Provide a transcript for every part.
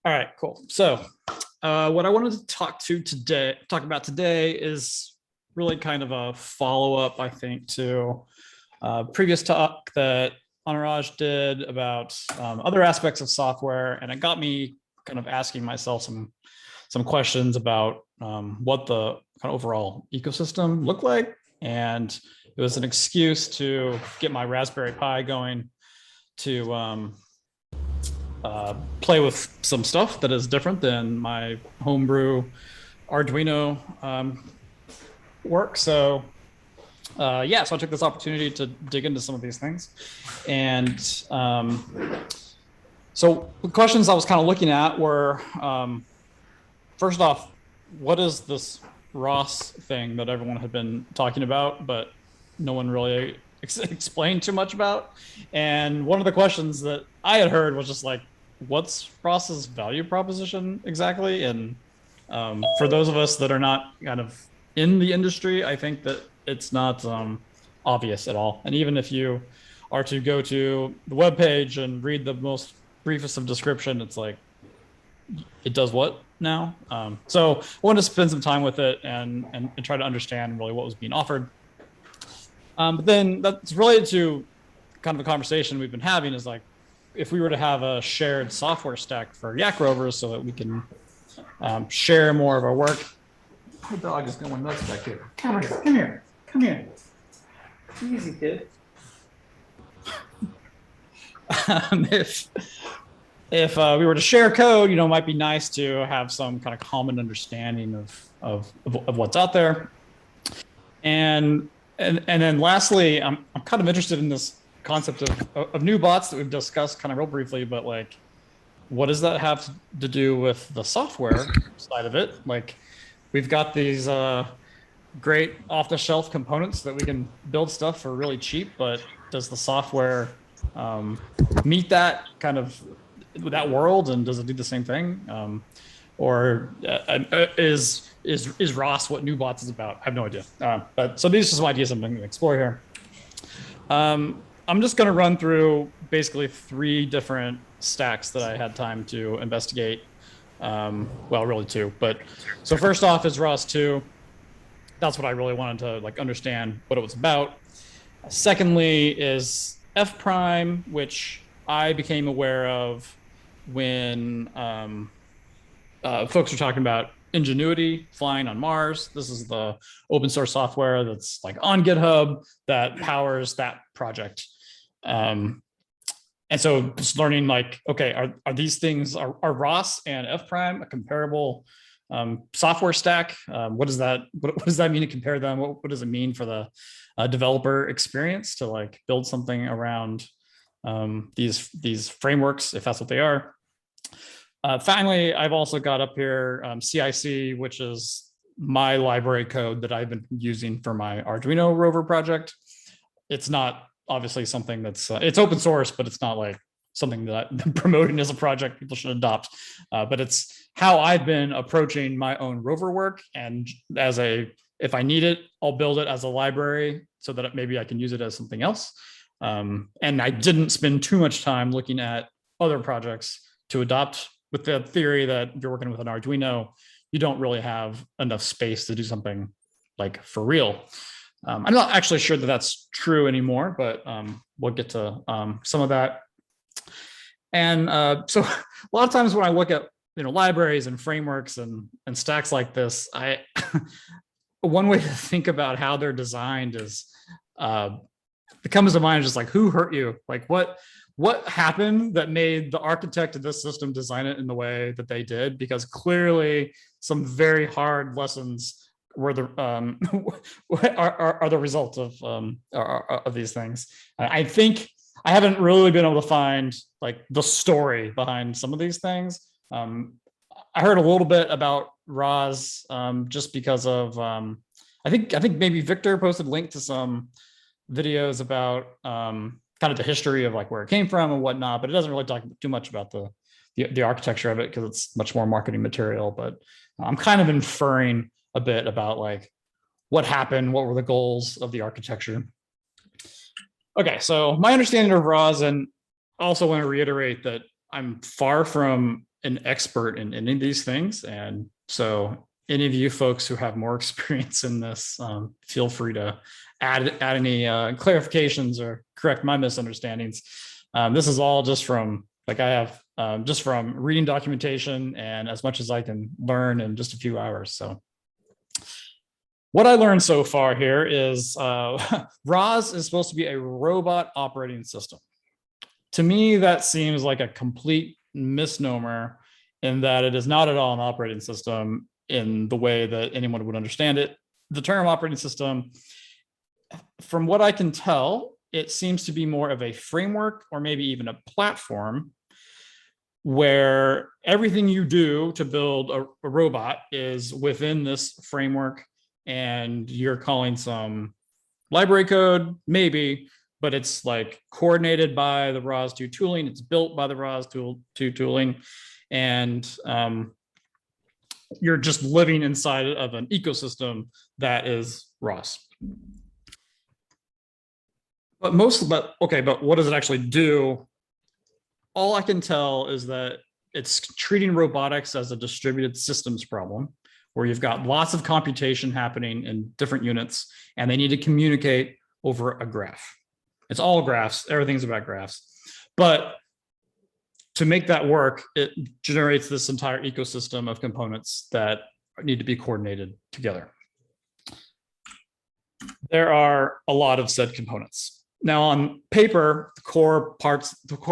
All right, cool. So what I wanted to talk about today is really kind of a follow-up, I think, to previous talk that Anuraj did about other aspects of software, and it got me kind of asking myself some questions about what the kind of overall ecosystem looked like, and it was an excuse to get my Raspberry Pi going to play with some stuff that is different than my homebrew Arduino work. So yeah, so I took this opportunity to dig into some of these things. And so the questions I was kind of looking at were, first off, what is this ROS thing that everyone had been talking about, but no one really explained too much about? And one of the questions that I had heard was just like, what's ROS's value proposition exactly? And for those of us that are not kind of in the industry, I think that it's not obvious at all. And even if you are to go to the webpage and read the most briefest of description, it's like, it does what now? So I wanted to spend some time with it and try to understand really what was being offered. But then that's related to kind of the conversation we've been having is like, if we were to have a shared software stack for Yak rovers so that we can share more of our work. The dog is going nuts back here. Come here, come here, come here. Easy, kid. If we were to share code, it might be nice to have some kind of common understanding of what's out there. And then lastly, I'm kind of interested in this concept of new bots that we've discussed kind of real briefly, but like, what does that have to do with the software side of it? Like, we've got these great off-the-shelf components that we can build stuff for really cheap, but does the software meet that kind of that world, and does it do the same thing? Or is ROS what new bots is about? I have no idea. But so these are some ideas I'm going to explore here. I'm just going to run through basically 3 different stacks that I had time to investigate. Well, really 2, but so first off is ROS 2. That's what I really wanted to like understand what it was about. Secondly is F prime, which I became aware of when folks were talking about Ingenuity flying on Mars. This is the open source software that's like on GitHub that powers that project. And so just learning like, okay, are these things, are ROS and F prime a comparable software stack? What does that mean to compare them? What does it mean for the developer experience to like build something around these frameworks, if that's what they are? Finally, I've also got up here CIC, which is my library code that I've been using for my Arduino rover project. It's not obviously something that's, it's open source, but it's not like something that I'm promoting as a project people should adopt. But it's how I've been approaching my own rover work. And if I need it, I'll build it as a library so that maybe I can use it as something else. And I didn't spend too much time looking at other projects to adopt, with the theory that if you're working with an Arduino, you don't really have enough space to do something like for real. I'm not actually sure that that's true anymore, but we'll get to some of that. And so a lot of times when I look at libraries and frameworks and stacks like this, one way to think about how they're designed is it comes to mind just like, who hurt you? Like what happened that made the architect of this system design it in the way that they did? Because clearly some very hard lessons were are the result of these things. I think I haven't really been able to find like the story behind some of these things. I heard a little bit about ROS just because of I think maybe Victor posted a link to some videos about kind of the history of like where it came from and whatnot, but it doesn't really talk too much about the architecture of it because it's much more marketing material. But I'm kind of inferring a bit about like what happened, what were the goals of the architecture. Okay, so my understanding of ROS, and also want to reiterate that I'm far from an expert in any of these things. And so any of you folks who have more experience in this, feel free to add any clarifications or correct my misunderstandings. This is all just from, like, I have just from reading documentation and as much as I can learn in just a few hours. So what I learned so far here is ROS is supposed to be a robot operating system. To me, that seems like a complete misnomer in that it is not at all an operating system in the way that anyone would understand it. The term operating system, from what I can tell, it seems to be more of a framework or maybe even a platform where everything you do to build a robot is within this framework, and you're calling some library code, maybe, but it's like coordinated by the ROS2 tooling. It's built by the ROS2 tooling. And you're just living inside of an ecosystem that is ROS. But what does it actually do? All I can tell is that it's treating robotics as a distributed systems problem, where you've got lots of computation happening in different units, and they need to communicate over a graph. It's all graphs. Everything's about graphs. But to make that work, it generates this entire ecosystem of components that need to be coordinated together. There are a lot of said components. Now, on paper, the core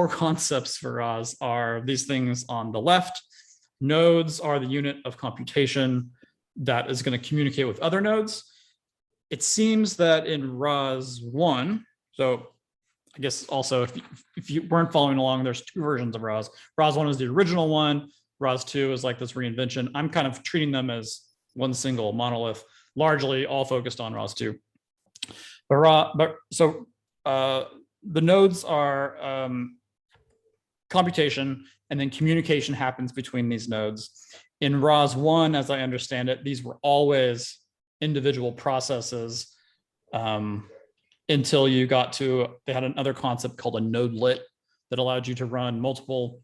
concepts for ROS are these things on the left. Nodes are the unit of computation that is going to communicate with other nodes. It seems that in ROS 1, so I guess also if you weren't following along, there's two versions of ROS. ROS 1 is the original one. ROS 2 is like this reinvention. I'm kind of treating them as one single monolith, largely all focused on ROS 2. The nodes are computation, and then communication happens between these nodes. In ROS 1, as I understand it, these were always individual processes until you got to, they had another concept called a nodelet that allowed you to run multiple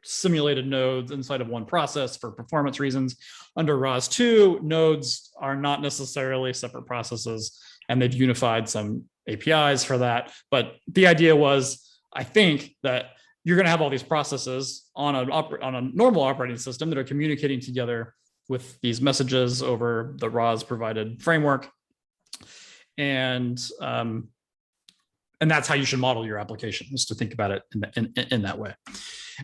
simulated nodes inside of one process for performance reasons. Under ROS 2, nodes are not necessarily separate processes, and they've unified some APIs for that. But the idea was, I think, that you're going to have all these processes on a normal operating system that are communicating together with these messages over the ROS provided framework. And that's how you should model your application, is to think about it in that way.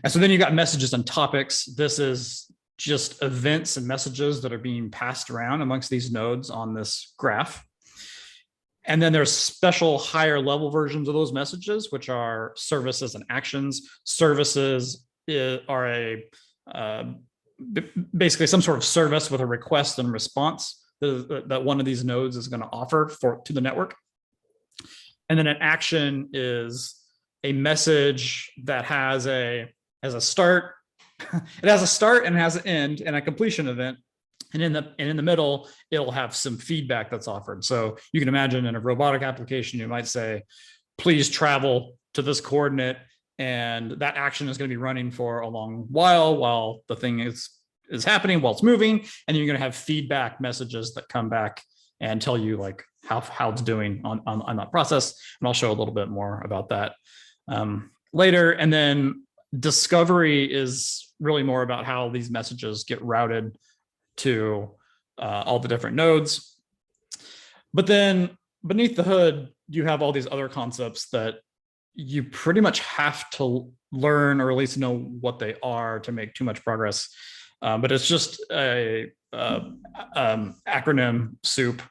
And so then you got messages and topics. This is just events and messages that are being passed around amongst these nodes on this graph. And then there's special higher level versions of those messages, which are services and actions. Services are basically some sort of service with a request and response that one of these nodes is going to offer to the network. And then an action is a message that has a start. It has a start and has an end and a completion event. And in the middle, it'll have some feedback that's offered. So you can imagine in a robotic application, you might say, please travel to this coordinate, and that action is going to be running for a long while the thing is happening, while it's moving, and you're going to have feedback messages that come back and tell you like how it's doing on that process. And I'll show a little bit more about that later. And then discovery is really more about how these messages get routed to all the different nodes. But then beneath the hood, you have all these other concepts that you pretty much have to learn, or at least know what they are, to make too much progress. But it's just a acronym soup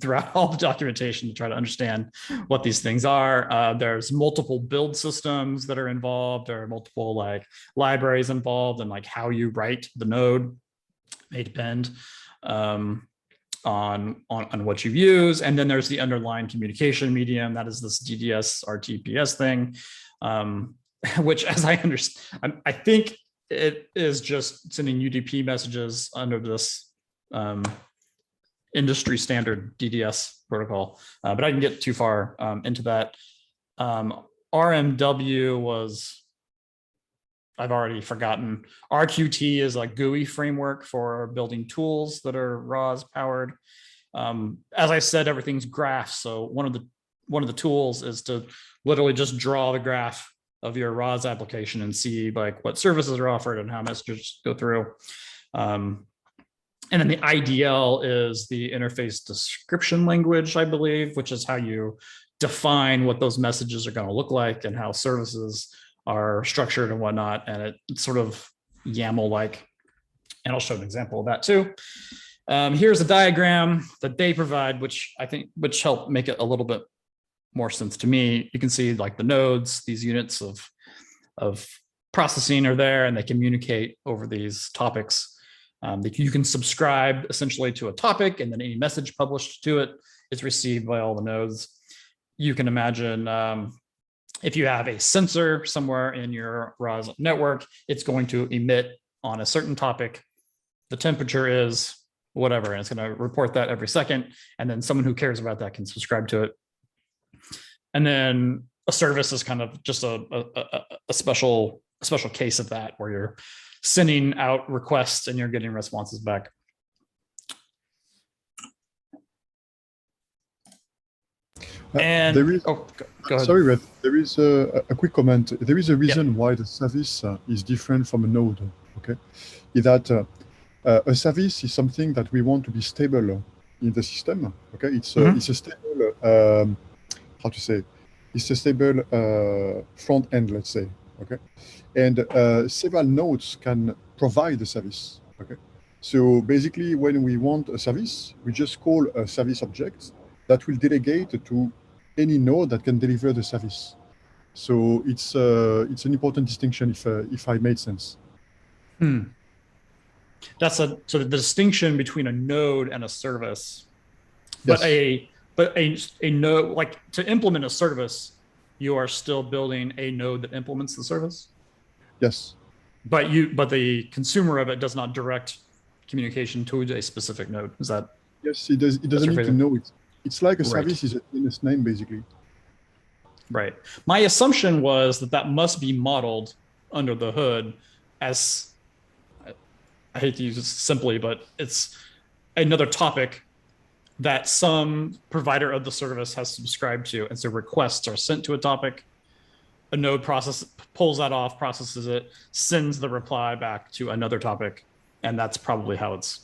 throughout all the documentation to try to understand what these things are. There's multiple build systems that are involved. There are multiple like libraries involved, and like how you write the node may depend on what you use. And then there's the underlying communication medium. That is this DDS RTPS thing, which, as I understand, I think it is just sending UDP messages under this industry standard DDS protocol. But I didn't get too far into that. RMW was, I've already forgotten. RQT is a GUI framework for building tools that are ROS powered. As I said, everything's graphs. So one of the tools is to literally just draw the graph of your ROS application and see like what services are offered and how messages go through. And then the IDL is the interface description language, I believe, which is how you define what those messages are going to look like and how services are structured and whatnot. And it's sort of YAML-like. And I'll show an example of that too. Here's a diagram that they provide, which helped make it a little bit more sense to me. You can see like the nodes, these units of processing are there, and they communicate over these topics. You can subscribe essentially to a topic, and then any message published to it is received by all the nodes. You can imagine if you have a sensor somewhere in your ROS network, it's going to emit on a certain topic. The temperature is whatever, and it's going to report that every second. And then someone who cares about that can subscribe to it. And then a service is kind of just a special case of that, where you're sending out requests and you're getting responses back. And there is, go ahead. Sorry, Rhett, there is a quick comment. There is a reason why the service is different from a node. Okay, is that a service is something that we want to be stable in the system. Okay, it's a stable how to say? It's a stable front end, let's say. Okay, and several nodes can provide the service. Okay, so basically, when we want a service, we just call a service object that will delegate to any node that can deliver the service. So it's an important distinction, if I made sense. That's so the distinction between a node and a service. Yes. But a node, like to implement a service, you are still building a node that implements the service. Yes. But the consumer of it does not direct communication to a specific node. Is that? Yes, it does. It doesn't need to know it. It's like a service is in its name, basically. Right. My assumption was that must be modeled under the hood as, I hate to use it simply, but it's another topic that some provider of the service has subscribed to. And so requests are sent to a topic. A node pulls that off, processes it, sends the reply back to another topic. And that's probably how it's.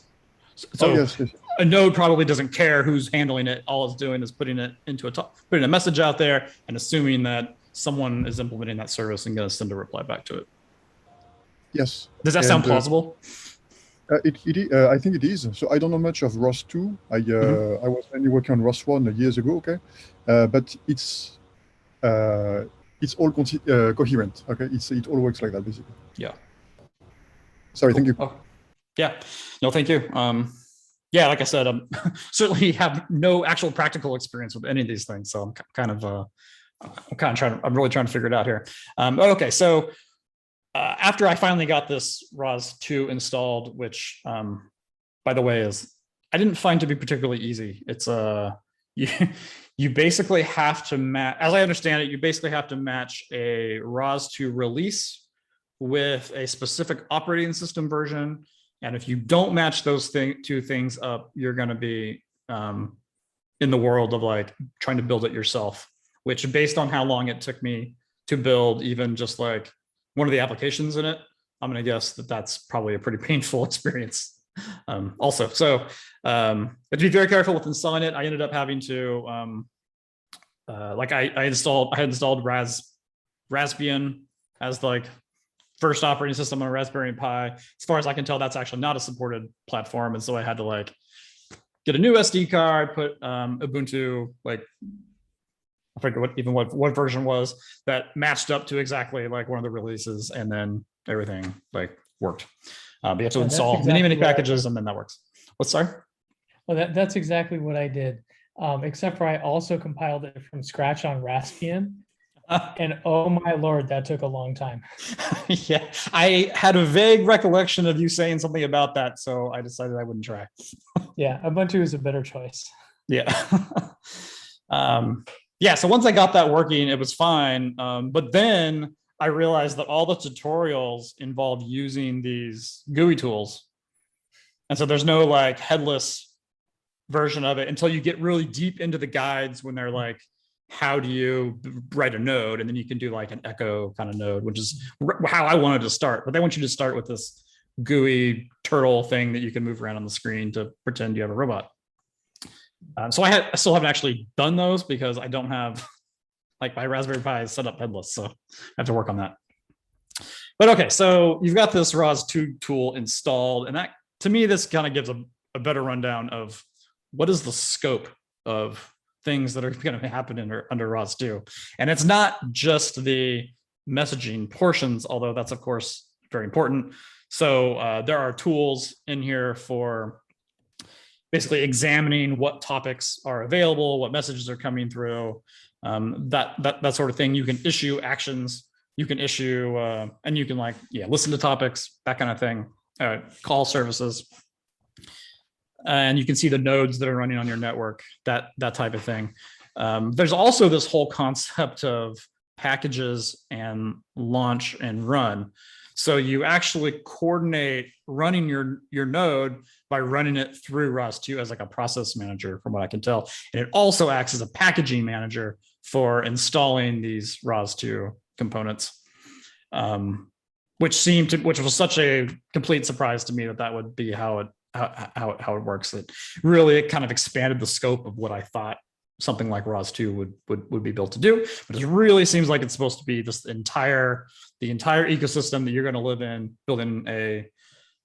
So yes. A node probably doesn't care who's handling it. All it's doing is putting a message out there and assuming that someone is implementing that service and going to send a reply back to it. Yes. Does that sound plausible? I think it is. So I don't know much of ROS 2. I was mainly working on ROS 1 years ago. Okay, but it's all coherent. Okay, it all works like that basically. Yeah. Sorry. Cool. Thank you. Oh. Yeah. No, thank you. Yeah, like I said, certainly have no actual practical experience with any of these things, so I'm really trying to figure it out here. Okay, so after I finally got this ROS 2 installed, which, by the way, I didn't find to be particularly easy. It's you basically have to match, as I understand it, you basically have to match a ROS 2 release with a specific operating system version. And if you don't match those two things up, you're going to be in the world of like trying to build it yourself, which based on how long it took me to build even just like one of the applications in it, I'm going to guess that that's probably a pretty painful experience also. So but to be very careful with installing it, I ended up having to, I had installed Raspbian as like first operating system on a Raspberry Pi. As far as I can tell, that's actually not a supported platform. And so I had to like get a new SD card, put Ubuntu, like, I forget what version was that matched up to exactly like one of the releases, and then everything like worked. But you have to install many packages and then that works. What's sorry? Well, that's exactly what I did. Except for I also compiled it from scratch on Raspbian. And oh my Lord, that took a long time. Yeah, I had a vague recollection of you saying something about that, so I decided I wouldn't try. Yeah, Ubuntu is a better choice. Yeah. yeah, so once I got that working, it was fine. But then I realized that all the tutorials involve using these GUI tools. And so there's no like headless version of it until you get really deep into the guides when they're like, how do you write a node? And then you can do like an echo kind of node, which is how I wanted to start. But they want you to start with this GUI turtle thing that you can move around on the screen to pretend you have a robot. So I still haven't actually done those because I don't have like my Raspberry Pi is set up headless. So I have to work on that. But okay, so you've got this ROS2 tool installed. And that, to me, this kind of gives a better rundown of what is the scope of things that are going to happen under ROS2. And it's not just the messaging portions, although that's, of course, very important. So there are tools in here for basically examining what topics are available, what messages are coming through, that sort of thing. You can issue actions, you can issue, and you can like, listen to topics, that kind of thing, call services. And you can see the nodes that are running on your network, that type of thing. There's also this whole concept of packages and launch and run. So you actually coordinate running your node by running it through ROS2 as like a process manager, from what I can tell. And it also acts as a packaging manager for installing these ROS2 components, which was such a complete surprise to me that would be how it works. It really kind of expanded the scope of what I thought something like ROS2 would be built to do. But it really seems like it's supposed to be this the entire ecosystem that you're going to live in. Building a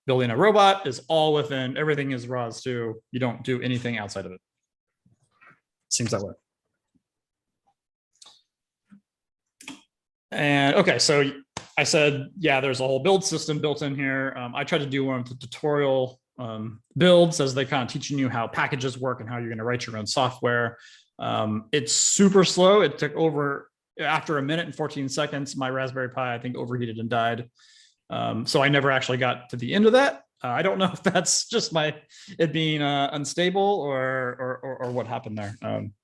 robot is all within, everything is ROS2. You don't do anything outside of it. Seems that way. And okay, so I said, there's a whole build system built in here. I tried to do one of the tutorial builds as they kind of teaching you how packages work and how you're going to write your own software. It's super slow. It took after a minute and 14 seconds, my Raspberry Pi, I think, overheated and died. So I never actually got to the end of that. I don't know if that's just it being unstable or what happened there.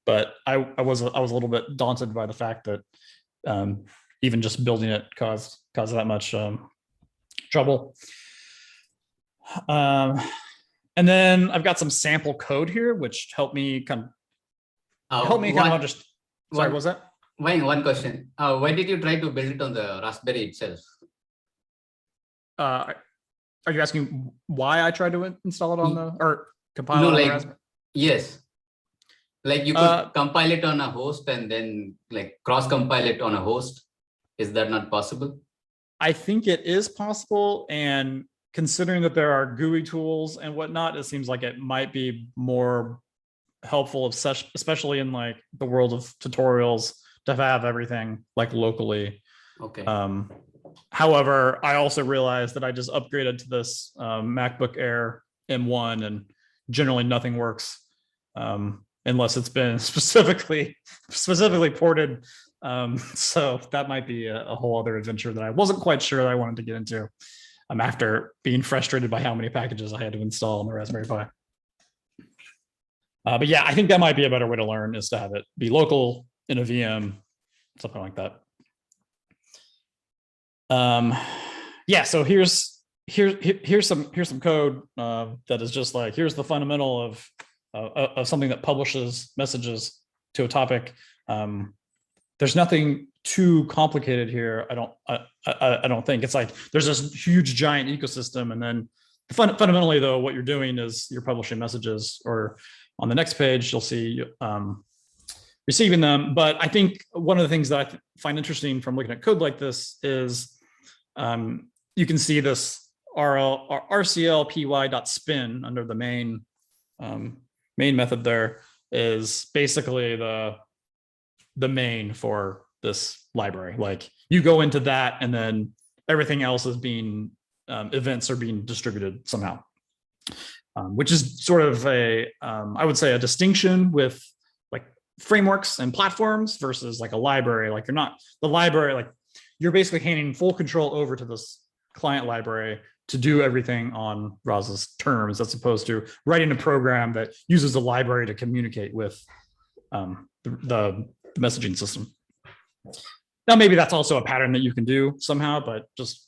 But I was a little bit daunted by the fact that even just building it caused that much trouble. And then I've got some sample code here, which helped me kind of understand. Sorry, what was that? One question. Why did you try to build it on the Raspberry itself? Are you asking why I tried to install it on or compile it on the Raspberry? Yes. Like you could compile it on a host and then like cross compile it on a host. Is that not possible? I think it is possible. And considering that there are GUI tools and whatnot, it seems like it might be more helpful, especially in like the world of tutorials, to have everything like locally. Okay. However, I also realized that I just upgraded to this MacBook Air M1, and generally nothing works unless it's been specifically ported. So that might be a whole other adventure that I wasn't quite sure that I wanted to get into. After being frustrated by how many packages I had to install on the Raspberry Pi. But I think that might be a better way to learn, is to have it be local in a VM, something like that. So here's some code that is just like, here's the fundamental of something that publishes messages to a topic. There's nothing too complicated here. I don't think. It's like there's this huge giant ecosystem, and then fundamentally though, what you're doing is you're publishing messages, or on the next page you'll see receiving them. But I think one of the things that I find interesting from looking at code like this is you can see this rclpy.spin under the main method. There is basically the main for this library. Like you go into that, and then everything else is being events are being distributed somehow, which is sort of I would say a distinction with like frameworks and platforms versus like a library. Like the library, like you're basically handing full control over to this client library to do everything on ROS's terms, as opposed to writing a program that uses a library to communicate with the the messaging system. Now, maybe that's also a pattern that you can do somehow, but just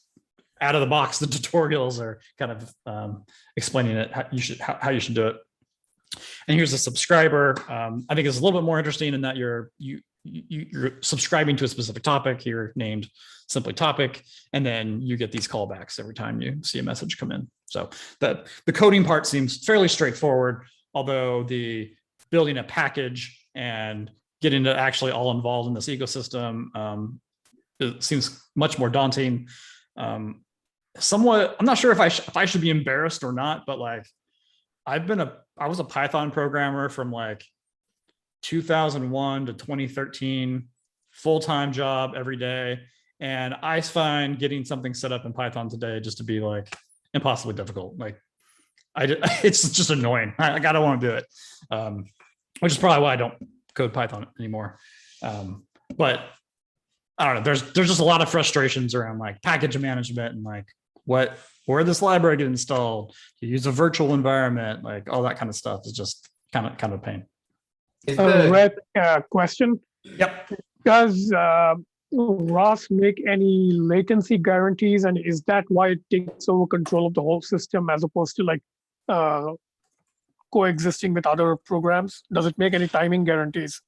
out of the box, the tutorials are kind of explaining it how you should do it. And here's a subscriber. I think it's a little bit more interesting in that you're subscribing to a specific topic here named simply topic, and then you get these callbacks every time you see a message come in. So the coding part seems fairly straightforward, although the building a package and getting to actually all involved in this ecosystem, it seems much more daunting. Somewhat, I'm not sure if I should be embarrassed or not, but like I was a Python programmer from like 2001 to 2013, full-time job every day. And I find getting something set up in Python today just to be like impossibly difficult. Like it's just annoying. I don't want to do it, which is probably why I don't code Python anymore. But I don't know. There's just a lot of frustrations around like package management and like where this library get installed. You use a virtual environment, like all that kind of stuff is just kind of a pain. Rhett, question. Yep. Does ROS make any latency guarantees, and is that why it takes over control of the whole system as opposed to like coexisting with other programs? Does it make any timing guarantees?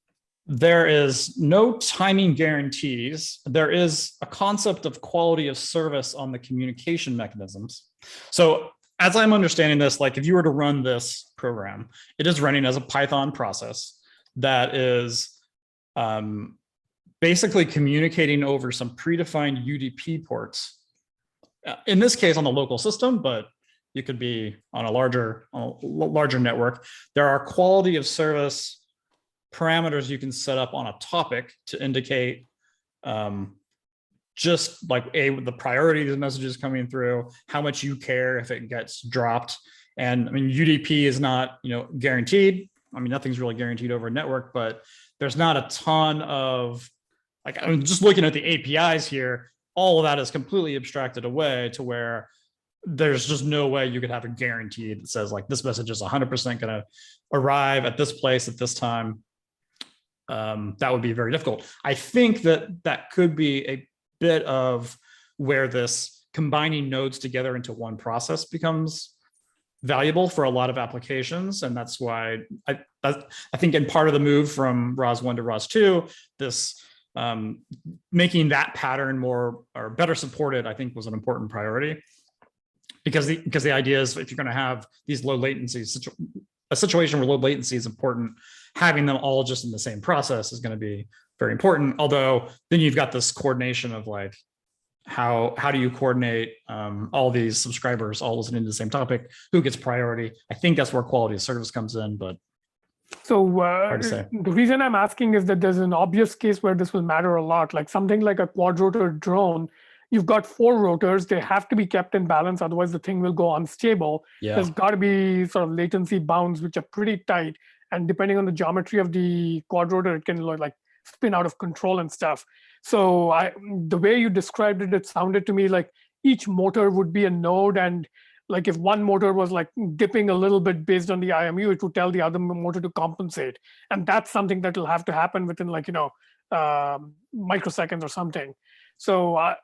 There is no timing guarantees. There is a concept of quality of service on the communication mechanisms. So as I'm understanding this, like if you were to run this program, it is running as a Python process that is basically communicating over some predefined UDP ports. In this case, on the local system, but you could be on a larger network. There are quality of service parameters you can set up on a topic to indicate just like the priority of the messages coming through, how much you care if it gets dropped. And I mean, UDP is not, guaranteed. I mean, nothing's really guaranteed over a network, but there's not a ton of, like, I'm just looking at the APIs here, all of that is completely abstracted away to where there's just no way you could have a guarantee that says like this message is 100% going to arrive at this place at this time. That would be very difficult. I think that could be a bit of where this combining nodes together into one process becomes valuable for a lot of applications. And that's why I think in part of the move from ROS 1 to ROS 2, this making that pattern more or better supported, I think was an important priority. Because the idea is if you're going to have these low latencies, a situation where low latency is important, having them all just in the same process is going to be very important. Although then you've got this coordination of like, how do you coordinate all these subscribers all listening to the same topic? Who gets priority? I think that's where quality of service comes in, but so hard to say. The reason I'm asking is that there's an obvious case where this will matter a lot, like something like a quad-rotor drone. You've got 4 rotors, they have to be kept in balance, otherwise the thing will go unstable. Yeah. There's got to be sort of latency bounds which are pretty tight, and depending on the geometry of the quadrotor, it can like spin out of control and stuff. So the way you described it, it sounded to me like each motor would be a node, and like if one motor was like dipping a little bit based on the IMU, it would tell the other motor to compensate. And that's something that will have to happen within like, microseconds or something. So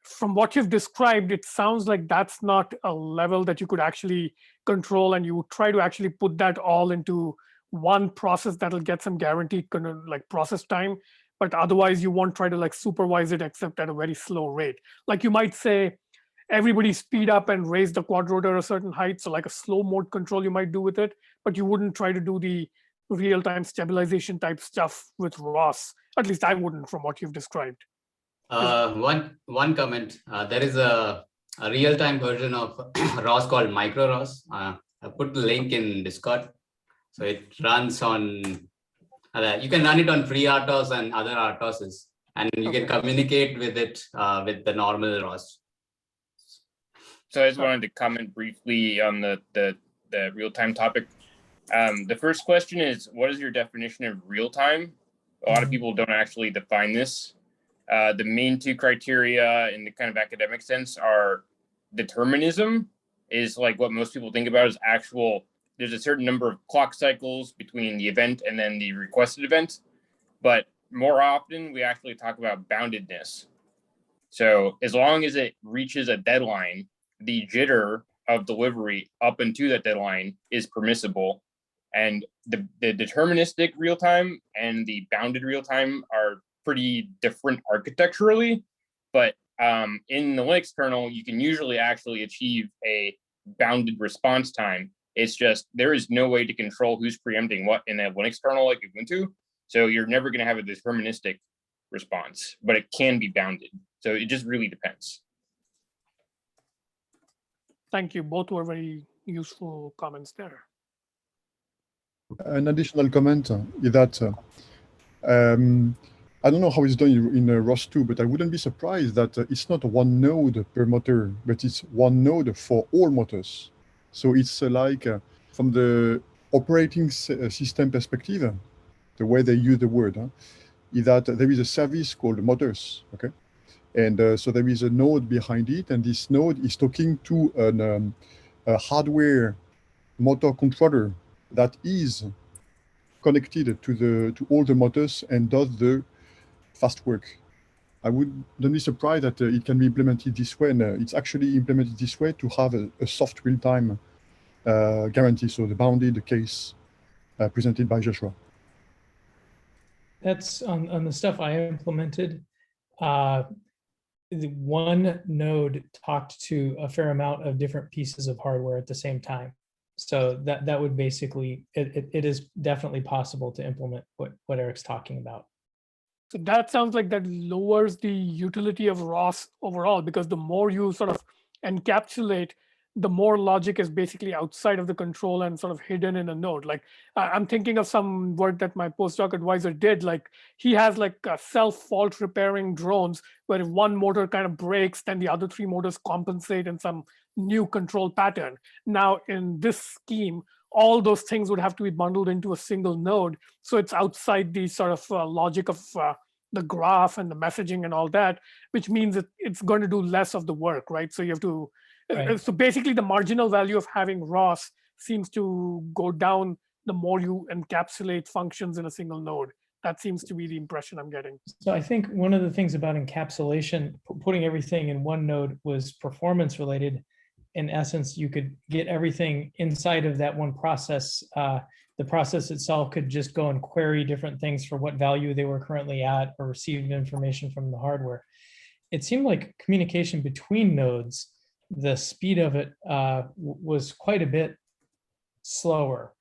from what you've described, it sounds like that's not a level that you could actually control, and you would try to actually put that all into one process that'll get some guaranteed like process time, but otherwise you won't try to like supervise it except at a very slow rate. Like you might say, everybody speed up and raise the quadrotor a certain height, so like a slow mode control you might do with it, but you wouldn't try to do the real-time stabilization type stuff with ROS. At least I wouldn't, from what you've described. One comment. There is a real-time version of ROS called MicroROS. I put the link in Discord. So it runs on, you can run it on FreeRTOS and other RTOSes, and you can communicate with it with the normal ROS. So I just wanted to comment briefly on the real-time topic. The first question is, what is your definition of real-time? A lot of people don't actually define this. The main 2 criteria in the kind of academic sense are determinism, is like what most people think about as actual, there's a certain number of clock cycles between the event and then the requested event. But more often we actually talk about boundedness. So as long as it reaches a deadline, the jitter of delivery up into that deadline is permissible. And the deterministic real time and the bounded real time are pretty different architecturally, but in the Linux kernel, you can usually actually achieve a bounded response time. It's just there is no way to control who's preempting what in a Linux kernel like Ubuntu. So you're never going to have a deterministic response, but it can be bounded. So it just really depends. Thank you. Both were very useful comments there. An additional comment is that I don't know how it's done in ROS2, but I wouldn't be surprised that it's not one node per motor, but it's one node for all motors. So it's like from the operating system perspective, the way they use the word, is that there is a service called motors, okay? And so there is a node behind it, and this node is talking to a hardware motor controller that is connected to all the motors and does the fast work. I wouldn't be surprised that it can be implemented this way, and it's actually implemented this way to have a soft real-time guarantee, so the bounded case presented by Joshua. That's on the stuff I implemented. The one node talked to a fair amount of different pieces of hardware at the same time. So that would basically, it is definitely possible to implement what Eric's talking about. So that sounds like that lowers the utility of ROS overall, because the more you sort of encapsulate, the more logic is basically outside of the control and sort of hidden in a node. Like I'm thinking of some work that my postdoc advisor did. Like he has like self-fault repairing drones, where if one motor kind of breaks, then the other three motors compensate in some new control pattern. Now in this scheme, all those things would have to be bundled into a single node. So it's outside the sort of logic of the graph and the messaging and all that, which means that it's going to do less of the work, right? So you have to, Right. So basically the marginal value of having ROS seems to go down the more you encapsulate functions in a single node. That seems to be the impression I'm getting. So I think one of the things about encapsulation, putting everything in one node, was performance related. In essence, you could get everything inside of that one process. The process itself could just go and query different things for what value they were currently at, or receive information from the hardware. It seemed like communication between nodes, the speed of it was quite a bit slower,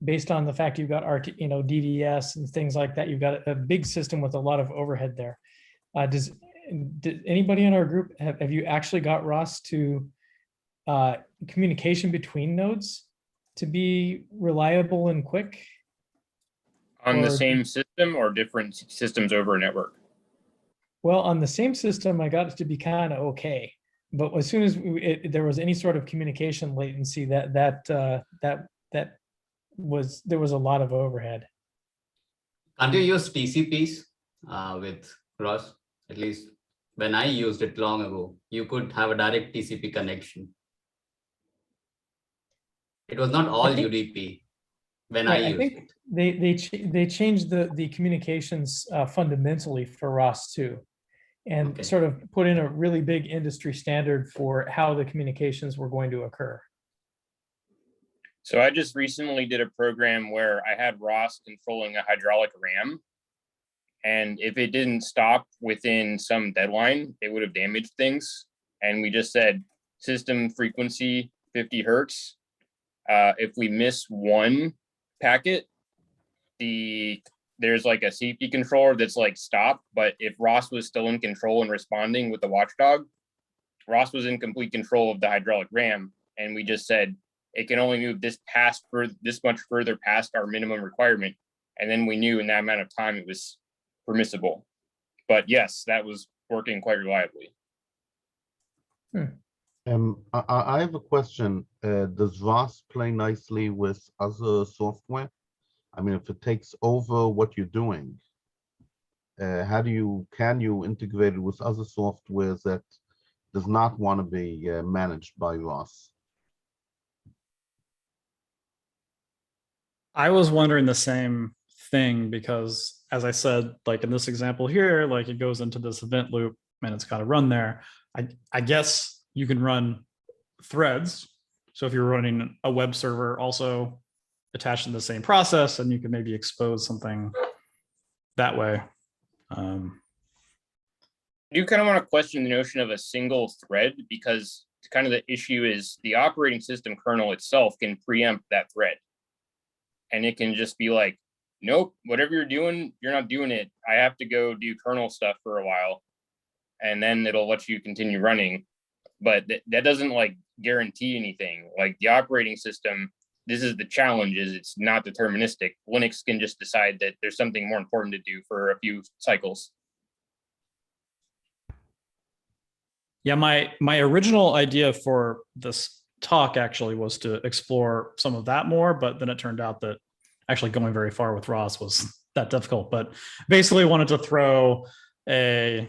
based on the fact you've got DDS and things like that. You've got a big system with a lot of overhead there. Did anybody in our group, have you actually got ROS to communication between nodes to be reliable and quick? On the same system or different systems over a network? Well, on the same system, I got it to be kind of okay. But as soon as there was any sort of communication latency, there was a lot of overhead. Can't you use TCPs with ROS? At least when I used it long ago, you could have a direct TCP connection. It was not all UDP when I used it. They changed the communications fundamentally for ROS too, and sort of put in a really big industry standard for how the communications were going to occur. So I just recently did a program where I had ROS controlling a hydraulic ram. And if it didn't stop within some deadline, it would have damaged things. And we just said system frequency 50 Hertz. If we miss one packet, there's like a safety controller that's like stop. But if ROS was still in control and responding with the watchdog, ROS was in complete control of the hydraulic ram. And we just said it can only move this much further past our minimum requirement. And then we knew in that amount of time it was permissible. But yes, that was working quite reliably. I have a question. Does ROS play nicely with other software? I mean, if it takes over what you're doing, can you integrate it with other software that does not want to be managed by ROS? I was wondering the same thing, because as I said, like in this example here, like it goes into this event loop and it's got to run there. I guess you can run threads. So if you're running a web server also attached to the same process, and you can maybe expose something that way. You kind of want to question the notion of a single thread, because kind of the issue is the operating system kernel itself can preempt that thread. And it can just be like, nope, whatever you're doing, you're not doing it. I have to go do kernel stuff for a while. And then it'll let you continue running. But that doesn't like guarantee anything. Like the operating system, this is the challenge, is it's not deterministic. Linux can just decide that there's something more important to do for a few cycles. Yeah, my original idea for this talk actually was to explore some of that more, but then it turned out that actually going very far with ROS was that difficult. But basically wanted to throw a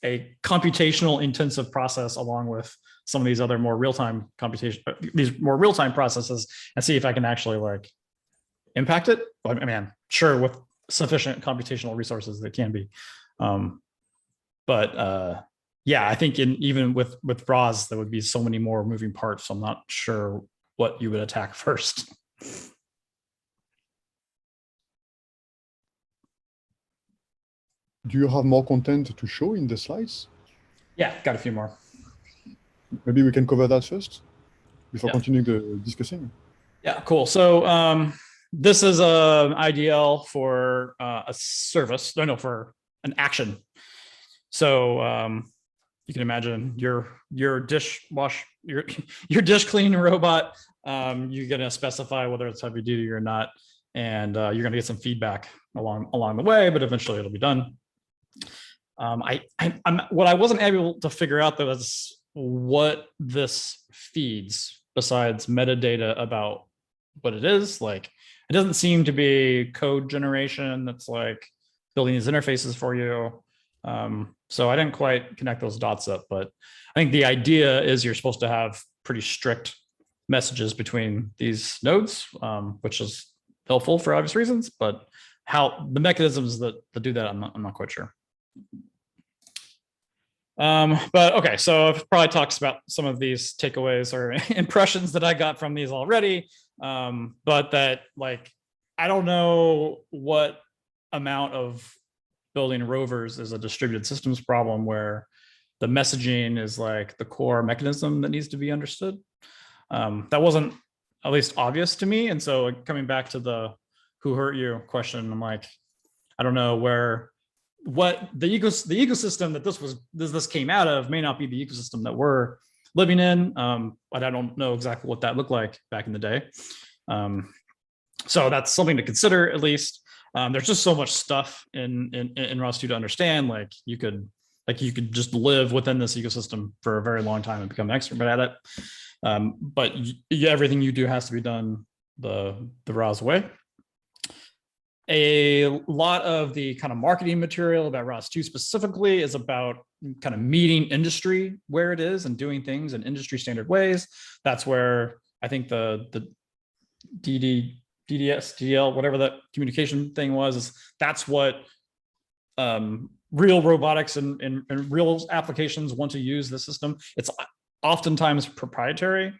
computational intensive process along with some of these other more real-time computation, these more real-time processes, and see if I can actually like impact it. I mean, sure, with sufficient computational resources that can be. Yeah, I think even with ROS, there would be so many more moving parts. So I'm not sure what you would attack first. Do you have more content to show in the slides? Yeah, got a few more. Maybe we can cover that first before Yeah. continuing the discussing. Yeah, cool. So this is an IDL for a service, no, for an action. So you can imagine your dish cleaning robot. You're going to specify whether it's heavy duty or not, and you're going to get some feedback along the way, but eventually it'll be done. What I wasn't able to figure out though is what this feeds besides metadata about what it is. Like, it doesn't seem to be code generation that's like building these interfaces for you. So I didn't quite connect those dots up, but I think the idea is you're supposed to have pretty strict messages between these nodes, which is helpful for obvious reasons, but how the mechanisms that do that, I'm not quite sure. But okay, so I've probably talked about some of these takeaways or impressions that I got from these already, but that like, I don't know what amount of building rovers is a distributed systems problem where the messaging is like the core mechanism that needs to be understood. That wasn't at least obvious to me. And so coming back to the who hurt you question, I'm like, I don't know what the ecosystem that this came out of may not be the ecosystem that we're living in. But I don't know exactly what that looked like back in the day. So that's something to consider at least. There's just so much stuff in ROS2 to understand. Like you could just live within this ecosystem for a very long time and become an expert at it. But everything you do has to be done the ROS way. A lot of the kind of marketing material about ROS2 specifically is about kind of meeting industry where it is and doing things in industry standard ways. That's where I think the DDS, DL, whatever that communication thing was, that's what real robotics and real applications want to use the system. It's oftentimes proprietary.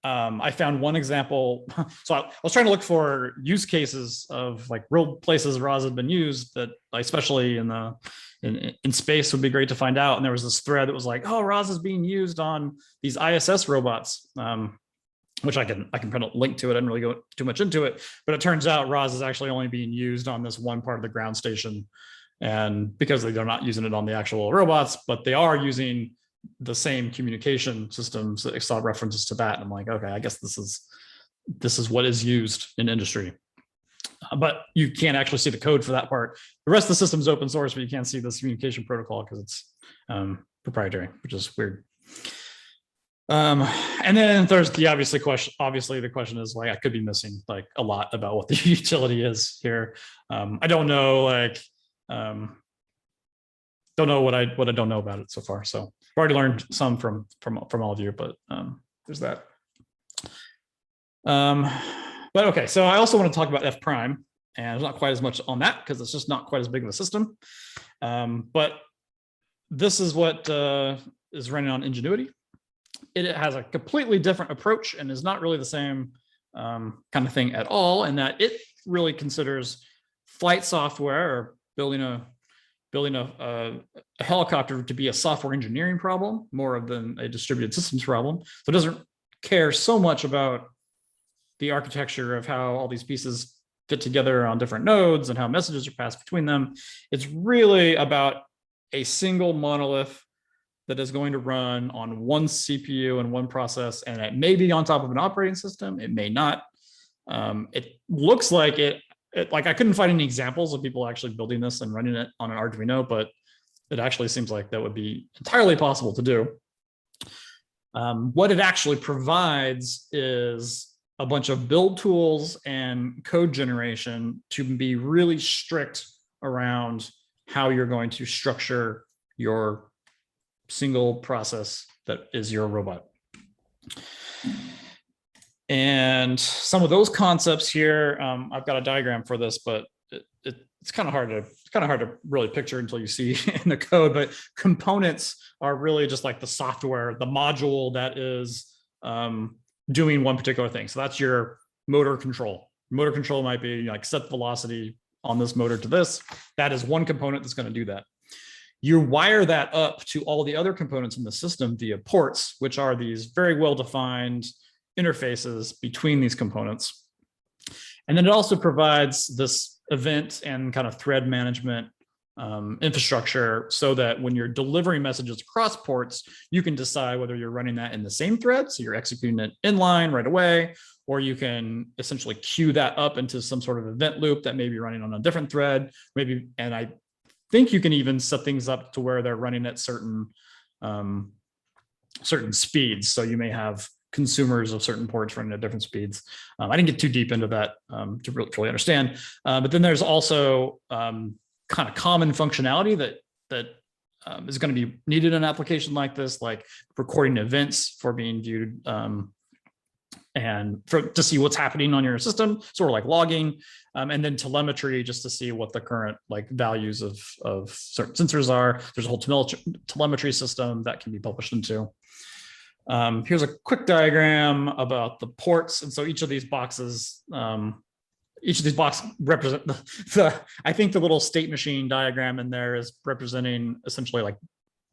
I found one example. So I was trying to look for use cases of like real places ROS had been used that, especially in space, would be great to find out. And there was this thread that was like, oh, ROS is being used on these ISS robots, which I can put a link to it. I didn't really go too much into it, but it turns out ROS is actually only being used on this one part of the ground station. And because they're not using it on the actual robots, but they are using the same communication systems that I saw references to that. And I'm like, okay, I guess this is what is used in industry. But you can't actually see the code for that part. The rest of the system is open source, but you can't see this communication protocol because it's proprietary, which is weird. And then there's the obviously the question is like, I could be missing like a lot about what the utility is here. I don't know, like, don't know what I don't know about it so far. So I've already learned some from all of you, but there's that. But okay, so I also want to talk about F prime. and there's not quite as much on that because it's just not quite as big of a system. But this is what is running on Ingenuity. It has a completely different approach and is not really the same kind of thing at all, in that it really considers flight software or building a helicopter to be a software engineering problem more than a distributed systems problem. So it doesn't care so much about the architecture of how all these pieces fit together on different nodes and how messages are passed between them. It's really about a single monolith that is going to run on one CPU and one process, and it may be on top of an operating system, it may not. It looks like like I couldn't find any examples of people actually building this and running it on an Arduino, but it actually seems like that would be entirely possible to do. What it actually provides is a bunch of build tools and code generation to be really strict around how you're going to structure your single process that is your robot. And some of those concepts here, I've got a diagram for this, but it's kind of hard to really picture until you see in the code. But components are really just like the software, the module that is doing one particular thing. So that's your motor control. Motor control might be like set velocity on this motor to this. That is one component that's going to do that. You wire that up to all the other components in the system via ports, which are these very well-defined interfaces between these components. And then it also provides this event and kind of thread management infrastructure so that when you're delivering messages across ports, you can decide whether you're running that in the same thread, so you're executing it inline right away, or you can essentially queue that up into some sort of event loop that may be running on a different thread, maybe. And I think you can even set things up to where they're running at certain speeds. So you may have consumers of certain ports running at different speeds. I didn't get too deep into that to really understand. But then there's also kind of common functionality that is going to be needed in an application like this, like recording events for being viewed and to see what's happening on your system, sort of like logging, and then telemetry just to see what the current like values of certain sensors are. There's a whole telemetry system that can be published into. Here's a quick diagram about the ports. And so each of these boxes represent I think the little state machine diagram in there is representing essentially like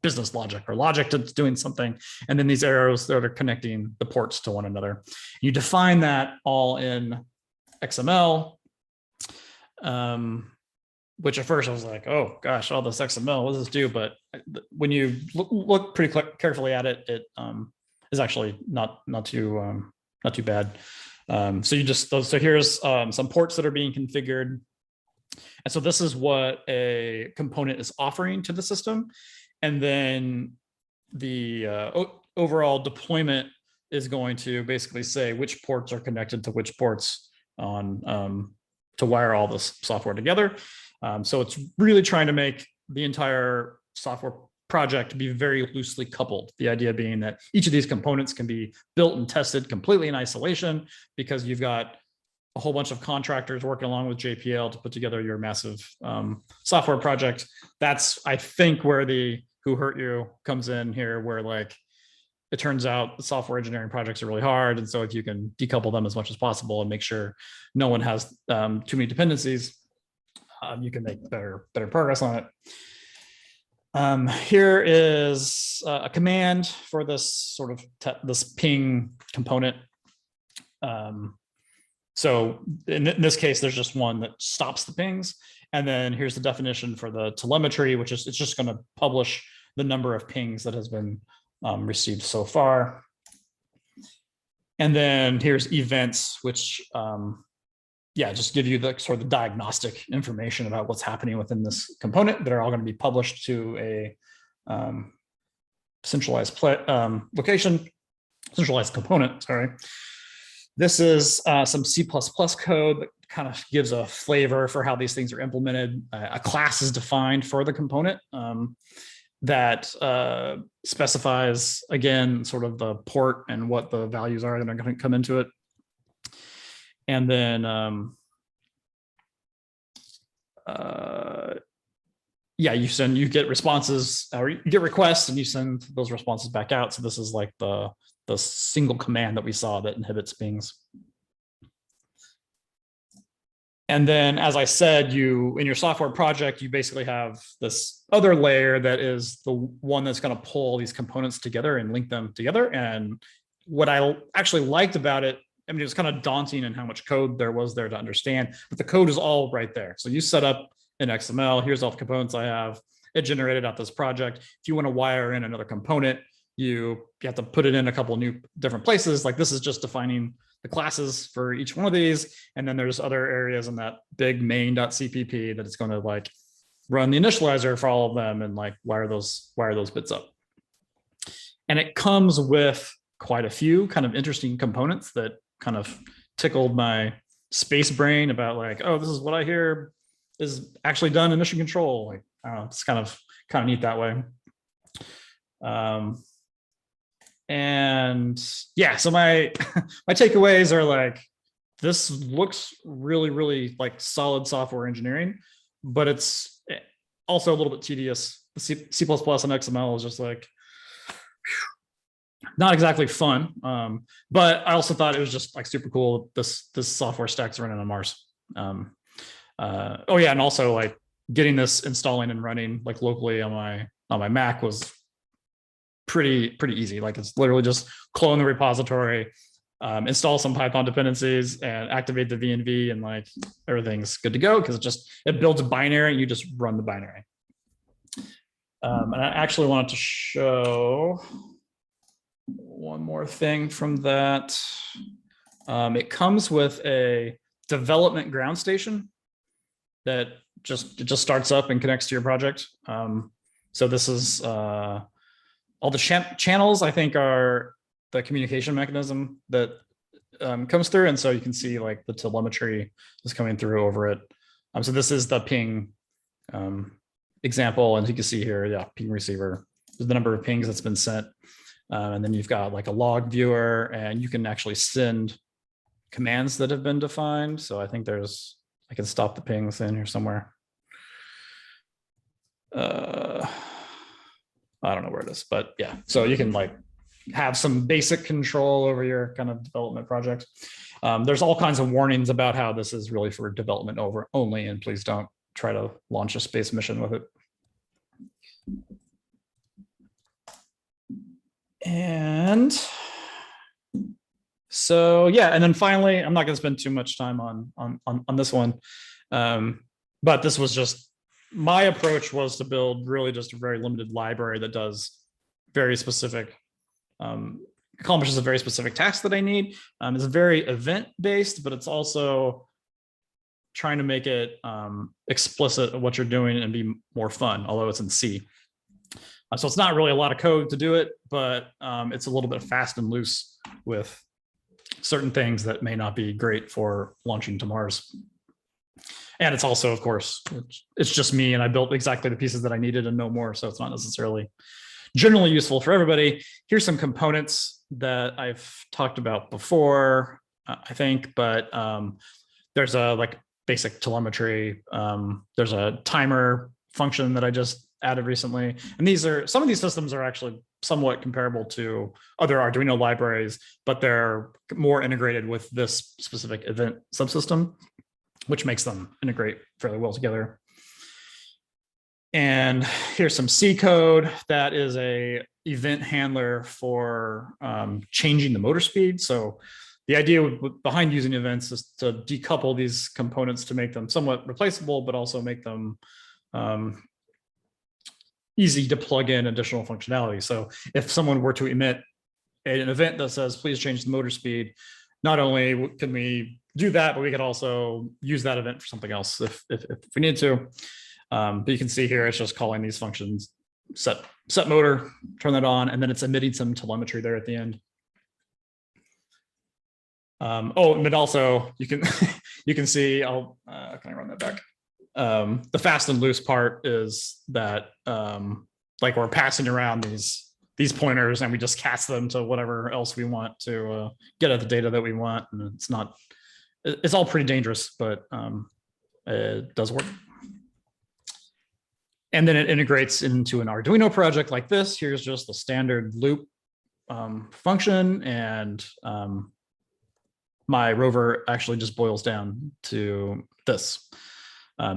business logic or logic that's doing something. And then these arrows that are connecting the ports to one another. You define that all in XML, which at first I was like, oh gosh, all this XML, what does this do? But when you look pretty carefully at it, it is actually not too bad. So here's some ports that are being configured. And so this is what a component is offering to the system. And then the overall deployment is going to basically say which ports are connected to which ports on to wire all this software together. So it's really trying to make the entire software project be very loosely coupled. The idea being that each of these components can be built and tested completely in isolation because you've got a whole bunch of contractors working along with JPL to put together your massive software project. That's, I think, where the who hurt you comes in here, where like it turns out the software engineering projects are really hard. And so if you can decouple them as much as possible and make sure no one has too many dependencies, you can make better progress on it. Here is a command for this sort of this ping component. So in this case, there's just one that stops the pings. And then here's the definition for the telemetry, which is it's just going to publish the number of pings that has been received so far. And then here's events, which just give you the sort of diagnostic information about what's happening within this component that are all going to be published to a centralized component, sorry. This is some C++ code that kind of gives a flavor for how these things are implemented. A class is defined for the component that specifies, again, sort of the port and what the values are that are going to come into it. And then yeah, you get responses, or you get requests and you send those responses back out. So this is like the single command that we saw that inhibits pings. And then, as I said, you in your software project, you basically have this other layer that is the one that's going to pull these components together and link them together. And what I actually liked about it, I mean, it was kind of daunting in how much code there was there to understand, but the code is all right there. So you set up in XML, here's all the components I have. It generated out this project. If you want to wire in another component, you have to put it in a couple new different places. Like this is just defining the classes for each one of these. And then there's other areas in that big main.cpp that it's going to like run the initializer for all of them and like wire those bits up. And it comes with quite a few kind of interesting components that kind of tickled my space brain about like, oh, this is what I hear is actually done in mission control. Like, I don't know, it's kind of neat that way. And yeah, so my takeaways are like, this looks really, really like solid software engineering, but it's also a little bit tedious. The C++ and XML is just like, not exactly fun. But I also thought it was just like super cool. This software stack's running on Mars. Oh yeah, and also like getting this installing and running like locally on my Mac was pretty easy. Like it's literally just clone the repository, install some Python dependencies, and activate the VNV, and like everything's good to go because it builds a binary and you just run the binary. And I actually wanted to show one more thing from that. It comes with a development ground station that just starts up and connects to your project. So this is all the channels, I think, are the communication mechanism that comes through. And so you can see like the telemetry is coming through over it. So this is the ping example. And you can see here, yeah, ping receiver, the number of pings that's been sent. And then you've got like a log viewer, and you can actually send commands that have been defined. So I think I can stop the pings in here somewhere. I don't know where it is, but yeah. So you can like have some basic control over your kind of development project. There's all kinds of warnings about how this is really for development only, and please don't try to launch a space mission with it. And so, yeah, and then finally, I'm not going to spend too much time on this one, but this was just, my approach was to build really just a very limited library that does very specific, accomplishes a very specific task that I need. It's very event-based, but it's also trying to make it explicit of what you're doing and be more fun, although it's in C. So it's not really a lot of code to do it, but it's a little bit fast and loose with certain things that may not be great for launching to Mars. And it's also, of course, it's just me, and I built exactly the pieces that I needed and no more. So it's not necessarily generally useful for everybody. Here's some components that I've talked about before, I think, but there's a like basic telemetry. There's a timer function that I just added recently. And some of these systems are actually somewhat comparable to other Arduino libraries, but they're more integrated with this specific event subsystem, which makes them integrate fairly well together. And here's some C code that is a event handler for changing the motor speed. So the idea behind using events is to decouple these components to make them somewhat replaceable, but also make them easy to plug in additional functionality. So if someone were to emit an event that says, please change the motor speed, not only can we do that, but we could also use that event for something else if we need to. But you can see here, it's just calling these functions, set motor, turn that on, and then it's emitting some telemetry there at the end. Oh, but also you can you can see, can I run that back? The fast and loose part is that like we're passing around these pointers and we just cast them to whatever else we want to get at the data that we want. And it's all pretty dangerous, but it does work. And then it integrates into an Arduino project like this. Here's just the standard loop function, and my rover actually just boils down to this.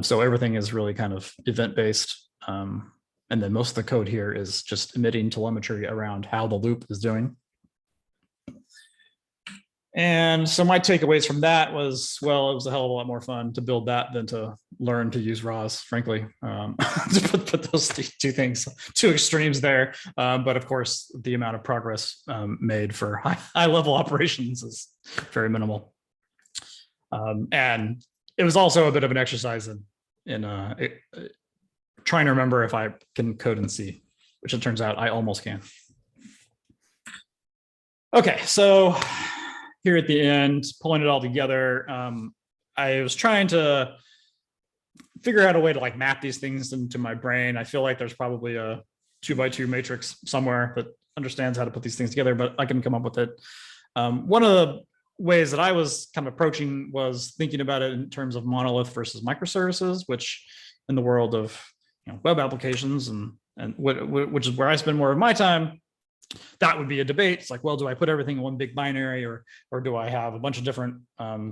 So everything is really kind of event-based. And then most of the code here is just emitting telemetry around how the loop is doing. And so my takeaways from that was, well, it was a hell of a lot more fun to build that than to learn to use ROS, frankly. To put those two things, two extremes there. But of course, the amount of progress made for high level operations is very minimal. And it was also a bit of an exercise in trying to remember if I can code in C, which it turns out I almost can. Okay, so here at the end, pulling it all together, I was trying to figure out a way to like map these things into my brain. I feel like there's probably a 2x2 matrix somewhere that understands how to put these things together, but I can come up with it. One of the ways that I was kind of approaching was thinking about it in terms of monolith versus microservices, which in the world of web applications and which is where I spend more of my time, that would be a debate. It's like, well, do I put everything in one big binary, or do I have a bunch of different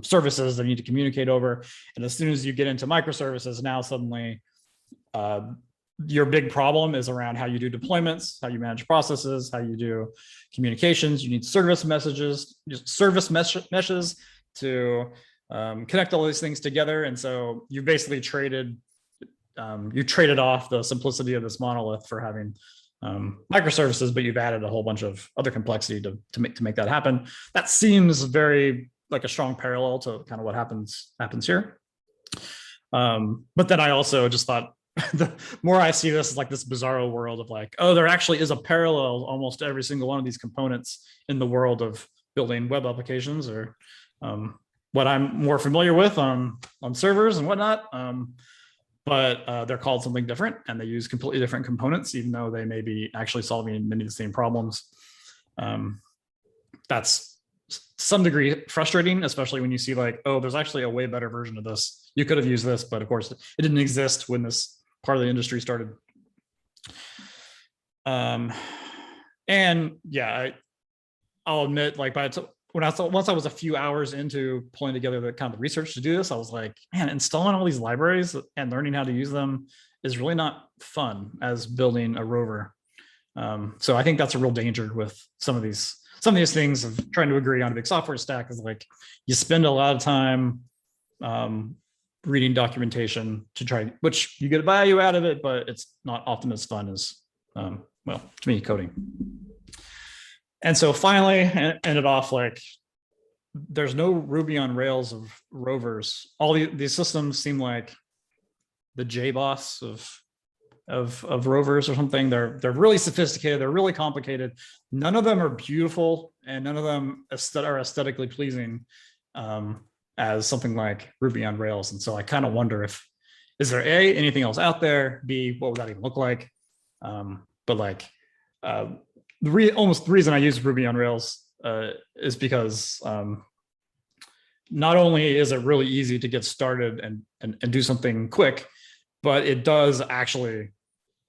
services that I need to communicate over? And as soon as you get into microservices, now suddenly your big problem is around how you do deployments, how you manage processes, how you do communications. You need service messages, just service meshes to connect all these things together. And so you basically traded off the simplicity of this monolith for having microservices, but you've added a whole bunch of other complexity to make that happen. That seems very like a strong parallel to kind of what happens here. But then I also just thought, the more I see this, like this bizarro world of like, oh, there actually is a parallel almost to every single one of these components in the world of building web applications, or what I'm more familiar with on servers and whatnot. But they're called something different, and they use completely different components, even though they may be actually solving many of the same problems. That's to some degree frustrating, especially when you see like, oh, there's actually a way better version of this. You could have used this, but of course it didn't exist when this part of the industry started. And yeah, I'll admit, like once I was a few hours into pulling together the kind of research to do this, I was like, man, installing all these libraries and learning how to use them is really not fun as building a rover. So I think that's a real danger with some of these things of trying to agree on a big software stack, is like you spend a lot of time reading documentation to try, which you get value out of it, but it's not often as fun as, well, to me, coding. And so finally, ended off like, there's no Ruby on Rails of rovers. All these systems seem like the JBoss of rovers or something. They're really sophisticated. They're really complicated. None of them are beautiful, and none of them are aesthetically pleasing as something like Ruby on Rails. And so I kind of wonder is there A, anything else out there? B, what would that even look like? But like, almost the reason I use Ruby on Rails is because not only is it really easy to get started and do something quick, but it does actually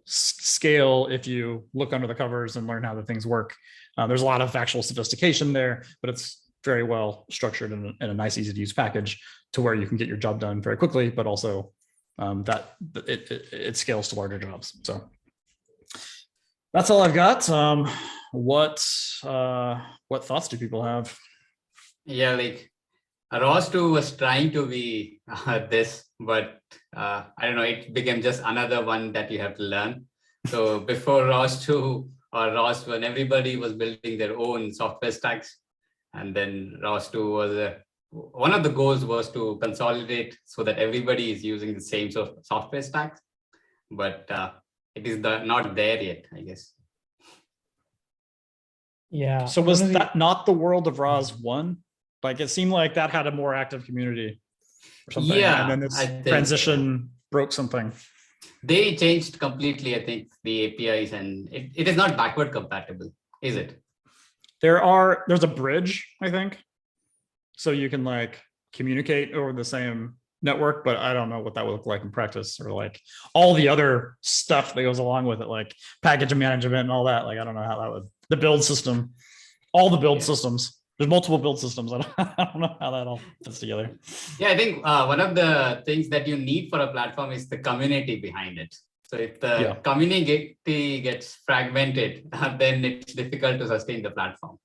scale if you look under the covers and learn how the things work. There's a lot of actual sophistication there, but it's very well structured in a nice, easy to use package to where you can get your job done very quickly, but also that it scales to larger jobs. So that's all I've got. What thoughts do people have? Yeah, like ROS 2 was trying to be this, but I don't know, it became just another one that you have to learn. So before ROS 2 or ROS 1, everybody was building their own software stacks. And then ROS 2 was one of the goals was to consolidate so that everybody is using the same sort of software stacks. But it is not there yet, I guess. Yeah. So was that not the world of ROS 1? Like it seemed like that had a more active community or something. Yeah, and then this transition broke something. They changed completely, I think, the APIs, and it is not backward compatible, is it? There's a bridge, I think. So you can like communicate over the same network, but I don't know what that would look like in practice, or like all the other stuff that goes along with it, like package management and all that. Like, I don't know how that would, the build system, all the build systems. There's multiple build systems. I don't know how that all fits together. Yeah, I think one of the things that you need for a platform is the community behind it. So if the community gets fragmented, then it's difficult to sustain the platform.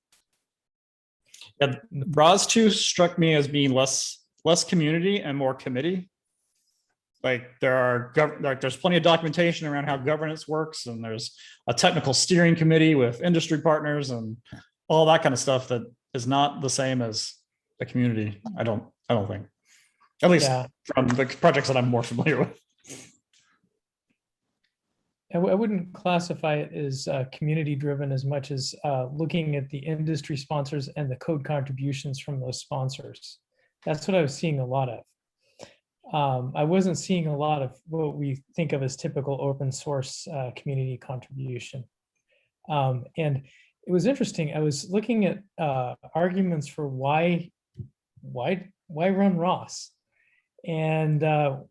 Yeah, ROS 2 struck me as being less community and more committee. Like there's plenty of documentation around how governance works, and there's a technical steering committee with industry partners and all that kind of stuff that is not the same as the community. I don't think, at least from the projects that I'm more familiar with. I wouldn't classify it as community driven as much as looking at the industry sponsors and the code contributions from those sponsors. That's what I was seeing a lot of. I wasn't seeing a lot of what we think of as typical open source community contribution. And it was interesting. I was looking at arguments for why run ROS. And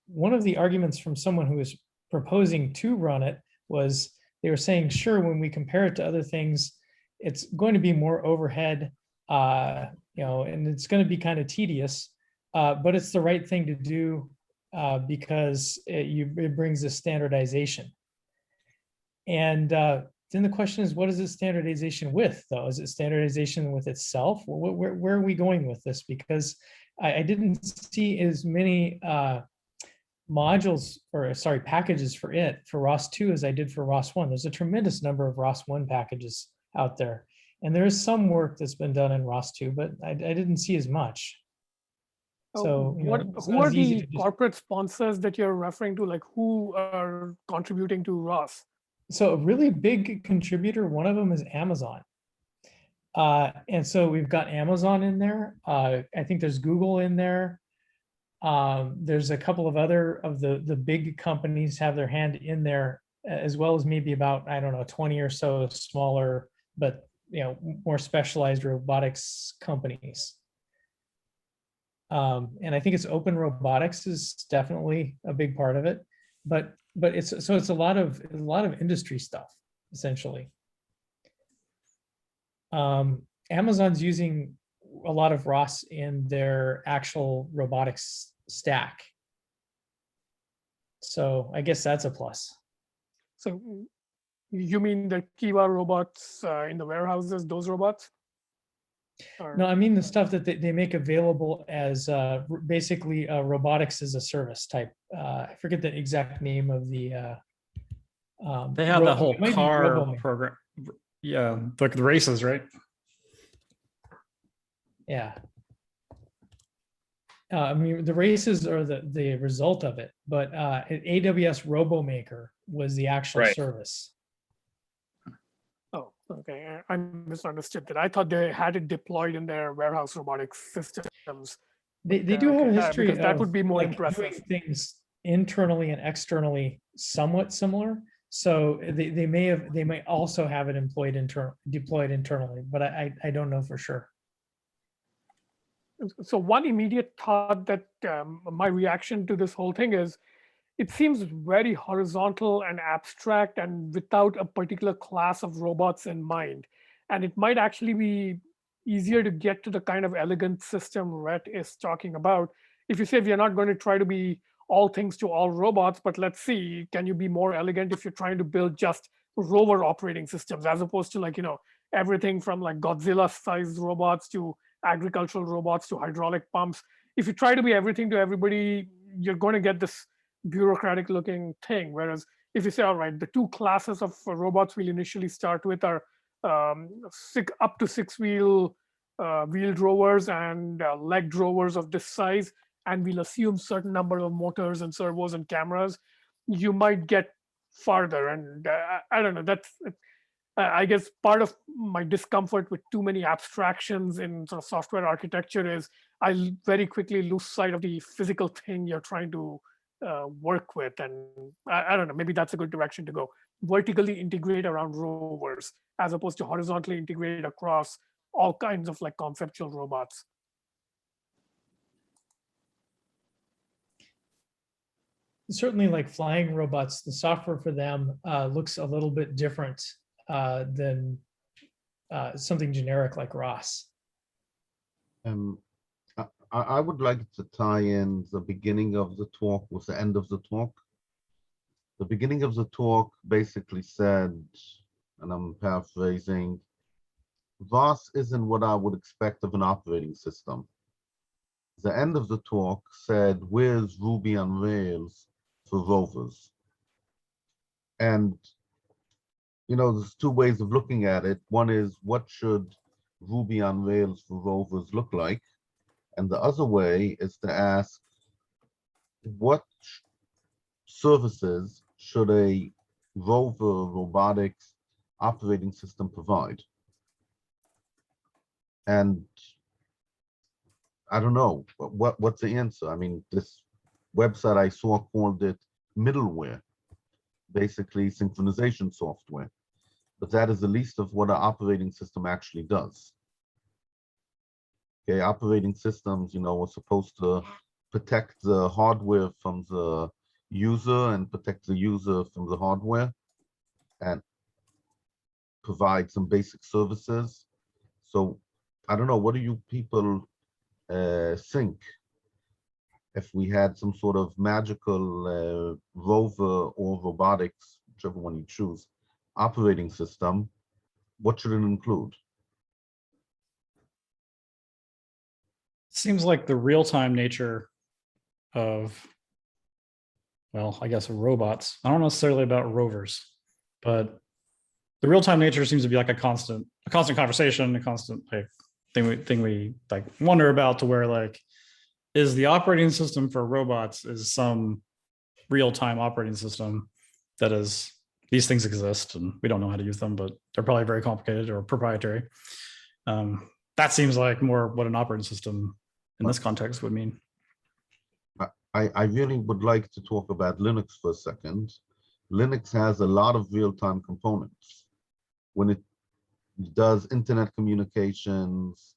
one of the arguments from someone who was proposing to run it was they were saying, sure, when we compare it to other things, it's going to be more overhead, and it's going to be kind of tedious, but it's the right thing to do because it brings a standardization. And then the question is, what is it standardization with, though? Is it standardization with itself? Where are we going with this? Because I didn't see as many packages for ROS 2 as I did for ROS 1. There's a tremendous number of ROS 1 packages out there. And there is some work that's been done in ROS 2, but I didn't see as much. So who are the corporate sponsors that you're referring to? Like, who are contributing to ROS? So a really big contributor, one of them is Amazon. And so we've got Amazon in there. I think there's Google in there. There's a couple of other of the big companies have their hand in there, as well as maybe about, I don't know, 20 or so smaller, but more specialized robotics companies. And I think it's Open Robotics is definitely a big part of it, but it's a lot of industry stuff essentially. Amazon's using a lot of ROS in their actual robotics stack. So I guess that's a plus. So you mean the Kiva robots in the warehouses, those robots? Or... No, I mean the stuff that they make available as basically robotics as a service type. I forget the exact name of the. They have that whole car program. Yeah, like the races, right? Yeah. I mean, the races are the result of it, but AWS RoboMaker was the actual service. Oh, okay. I misunderstood that. I thought they had it deployed in their warehouse robotics systems. They do have a history because that would be more impressive. Doing things internally and externally somewhat similar. So they may also have it deployed internally, but I don't know for sure. So one immediate thought that my reaction to this whole thing is, it seems very horizontal and abstract and without a particular class of robots in mind. And it might actually be easier to get to the kind of elegant system Rhett is talking about. If you say we are not going to try to be all things to all robots, but let's see, can you be more elegant if you're trying to build just rover operating systems, as opposed to everything from like Godzilla-sized robots to agricultural robots to hydraulic pumps. If you try to be everything to everybody, you're going to get this bureaucratic looking thing. Whereas if you say, all right, the two classes of robots we'll initially start with are up to 6-wheel wheeled rovers and legged rovers of this size, and we'll assume certain number of motors and servos and cameras, you might get farther. And I don't know, that's I guess part of my discomfort with too many abstractions in sort of software architecture is I very quickly lose sight of the physical thing you're trying to work with. And I don't know, maybe that's a good direction to go. Vertically integrate around rovers as opposed to horizontally integrate across all kinds of like conceptual robots. certainly like flying robots, the software for them looks a little bit different than something generic like ROS. I would like to tie in the beginning of the talk with the end of the talk. The beginning of the talk basically said, and I'm paraphrasing, ROS isn't what I would expect of an operating system. The end of the talk said, where's Ruby on Rails for rovers? And, you know, there's two ways of looking at it. One is, what should Ruby on Rails for rovers look like? And the other way is to ask, what services should a rover robotics operating system provide? And I don't know, what's the answer? I mean, this website I saw called it middleware, basically synchronization software. But that is the least of what an operating system actually does. Okay, operating systems, you know, are supposed to protect the hardware from the user and protect the user from the hardware and provide some basic services. So I don't know, what do you people think if we had some sort of magical rover or robotics, whichever one you choose, operating system, what should it include? Seems like the real-time nature of, well, I guess robots. I don't know necessarily about rovers, but the real-time nature seems to be like a constant conversation, a constant like thing we like wonder about, to where like, is the operating system for robots is some real-time operating system that is, these things exist and we don't know how to use them, but they're probably very complicated or proprietary. That seems like more what an operating system in this context would mean. I really would like to talk about Linux for a second. Linux has a lot of real-time components. When it does internet communications,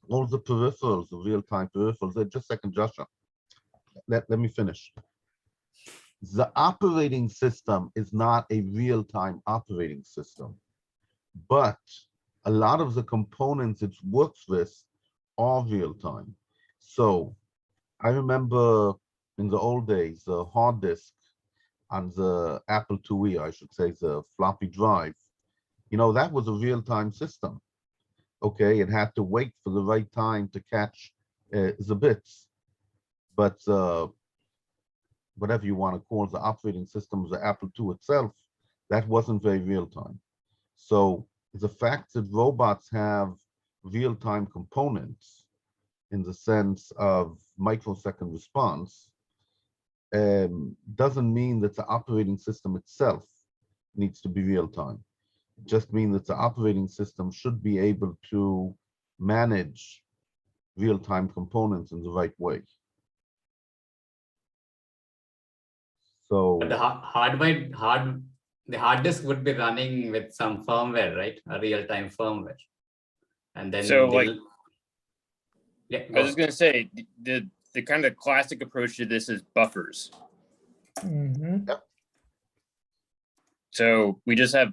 all the peripherals, the real-time peripherals, just a second, Joshua. Let me finish. The operating system is not a real-time operating system, but a lot of the components it works with are real-time. So I remember in the old days, the hard disk on the Apple IIe, I should say, the floppy drive, you know, that was a real-time system. Okay, it had to wait for the right time to catch the bits. But whatever you want to call the operating system of the Apple II itself, that wasn't very real-time. So the fact that robots have real-time components in the sense of microsecond response doesn't mean that the operating system itself needs to be real-time. It just means that the operating system should be able to manage real-time components in the right way. So But the hard disk would be running with some firmware, right? A real-time firmware. And then So like, yeah, I was just gonna say, the kind of classic approach to this is buffers. Mhm. So we just have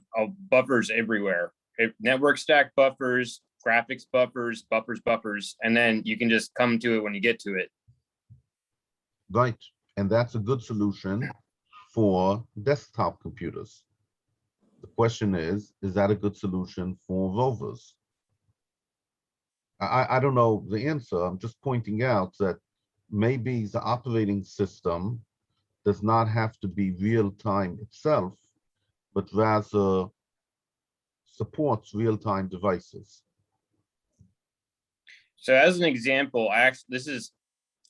buffers everywhere. Network stack buffers, graphics buffers, buffers, and then you can just come to it when you get to it. right, and that's a good solution for desktop computers. The question is that a good solution for rovers? I don't know the answer. I'm just pointing out that maybe the operating system does not have to be real-time itself, but rather supports real-time devices. So as an example, this is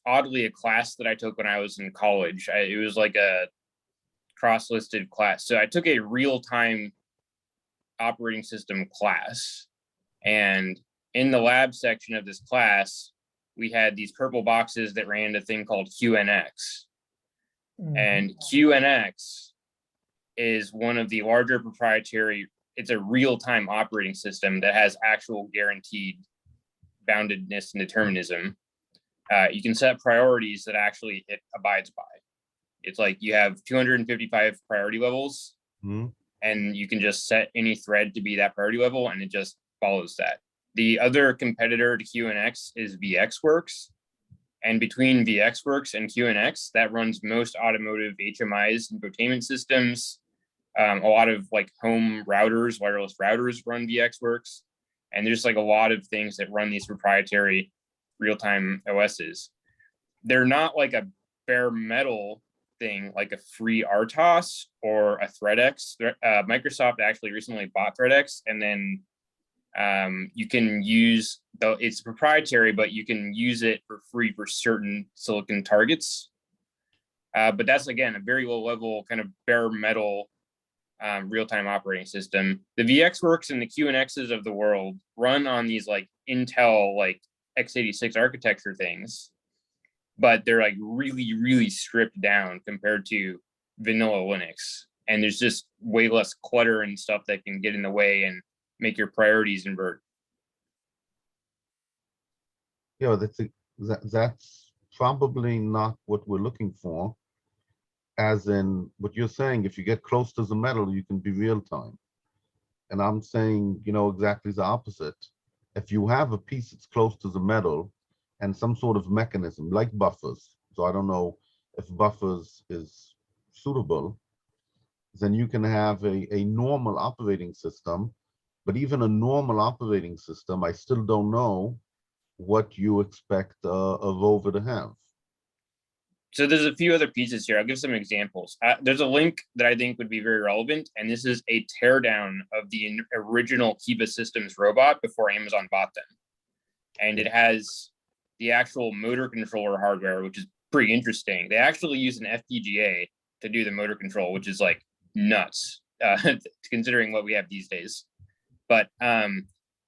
oddly a class that I took when I was in college. It was like a cross-listed class. So I took a real-time operating system class, and in the lab section of this class, we had these purple boxes that ran a thing called QNX. And QNX is one of the larger proprietary, it's a real-time operating system that has actual guaranteed boundedness and determinism. You can set priorities that actually it abides by. It's like you have 255 priority levels, Hmm. and you can just set any thread to be that priority level, and it just follows that. The other competitor to QNX is VxWorks. And between VxWorks and QNX, that runs most automotive HMIs, infotainment systems. A lot of like home routers, wireless routers run VxWorks. And there's like a lot of things that run these proprietary real-time OSs. They're not like a bare metal thing like a free RTOS or a ThreadX. Microsoft actually recently bought ThreadX, and then you can use it's proprietary, but you can use it for free for certain silicon targets. But that's again a very low level kind of bare metal real-time operating system. The VxWorks and the QNXs of the world run on these like Intel like x86 architecture things, but they're like really, really stripped down compared to vanilla Linux. And there's just way less clutter and stuff that can get in the way and make your priorities invert. Yeah, that's probably not what we're looking for. As in what you're saying, if you get close to the metal, you can be real time. And I'm saying, exactly the opposite. If you have a piece that's close to the metal and some sort of mechanism like buffers, so I don't know if buffers is suitable, then you can have a normal operating system. But even a normal operating system, I still don't know what you expect a rover to have. So there's a few other pieces here. I'll give some examples. There's a link that I think would be very relevant, and this is a teardown of the original Kiva Systems robot before Amazon bought them. And it has the actual motor controller hardware, which is pretty interesting. They actually use an FPGA to do the motor control, which is like nuts, considering what we have these days. But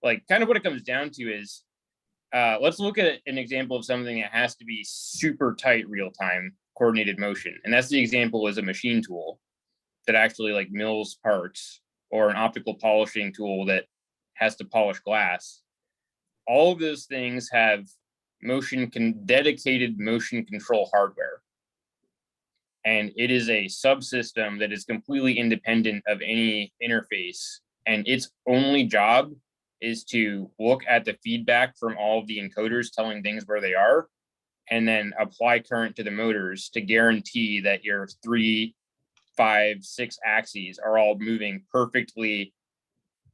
like kind of what it comes down to is, let's look at an example of something that has to be super tight real-time coordinated motion. And that's the example is a machine tool that actually like mills parts, or an optical polishing tool that has to polish glass. All of those things have dedicated motion control hardware. And it is a subsystem that is completely independent of any interface. And its only job is to look at the feedback from all of the encoders telling things where they are, and then apply current to the motors to guarantee that your 3, 5, 6 axes are all moving perfectly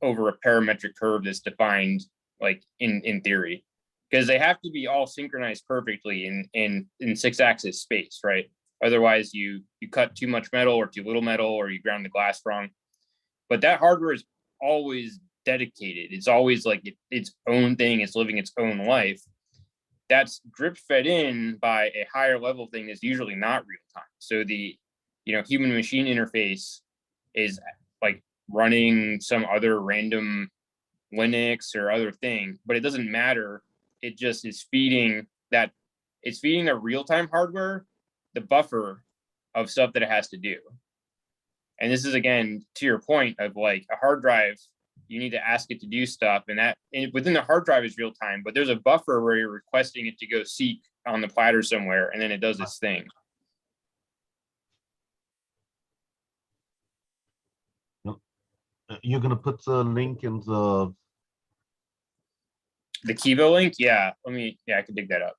over a parametric curve that's defined like in theory, because they have to be all synchronized perfectly in 6-axis space, right? Otherwise you cut too much metal or too little metal, or you ground the glass wrong. But that hardware is always dedicated. It's always like its own thing. It's living its own life. That's drip fed in by a higher level thing that's usually not real time. So the human machine interface is like running some other random Linux or other thing, but it doesn't matter. It just is feeding the real time hardware the buffer of stuff that it has to do. And this is again to your point of like a hard drive. You need to ask it to do stuff, and within the hard drive is real time, but there's a buffer where you're requesting it to go seek on the platter somewhere, and then it does its thing. You're gonna put the link in the Kiva link? Yeah, I can dig that up.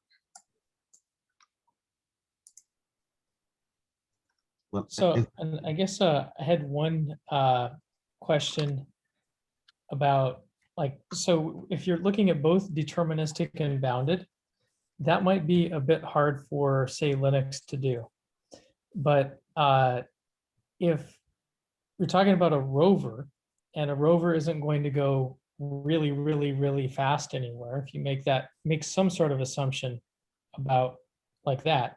well, So, and I guess I had one question about so if you're looking at both deterministic and bounded, that might be a bit hard for, say, Linux to do. But if you're talking about a rover, and a rover isn't going to go really, really, really fast anywhere, if you make some sort of assumption about like that,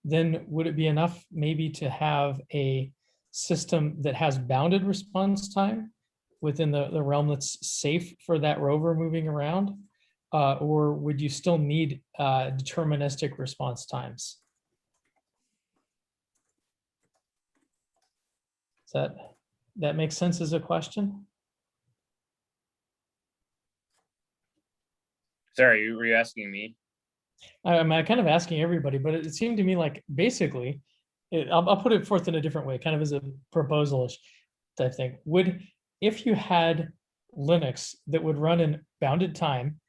then would it be enough maybe to have a system that has bounded response time within the realm that's safe for that rover moving around? Or would you still need deterministic response times? Does that make sense as a question? Sorry, were you asking me? I'm kind of asking everybody, but it seemed to me like basically I'll put it forth in a different way, kind of as a proposal-ish type thing. If you had Linux that would run in bounded time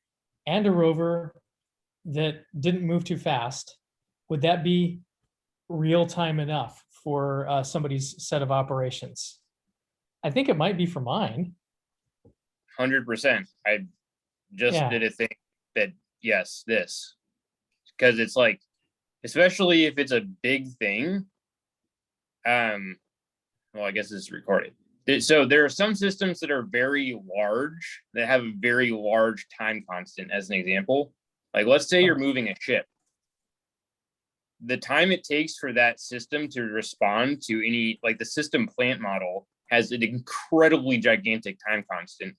and a rover that didn't move too fast, would that be real time enough for somebody's set of operations? I think it might be for mine. 100%. I just Yeah. did a thing that, yes, this. Because it's like, especially if it's a big thing. Well, I guess it's recorded. So there are some systems that are very large, that have a very large time constant, as an example. Like, let's say you're moving a ship. The time it takes for that system to respond to any, like the system plant model has an incredibly gigantic time constant,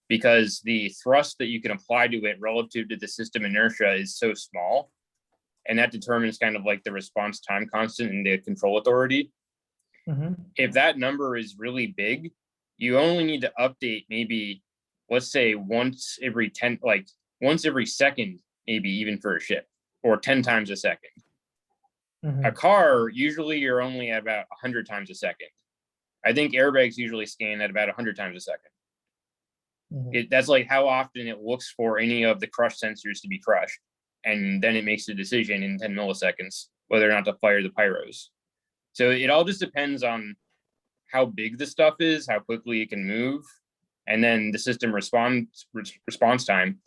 because the thrust that you can apply to it relative to the system inertia is so small. And that determines kind of like the response time constant and the control authority. Mhm. If that number is really big, you only need to update maybe, let's say once every second, maybe even for a ship, or 10 times a second. Mhm. A car, usually you're only at about 100 times a second. I think airbags usually scan at about 100 times a second. Mhm. That's like how often it looks for any of the crush sensors to be crushed. And then it makes a decision in 10 milliseconds whether or not to fire the pyros. So it all just depends on how big the stuff is, how quickly it can move, and then the system response time.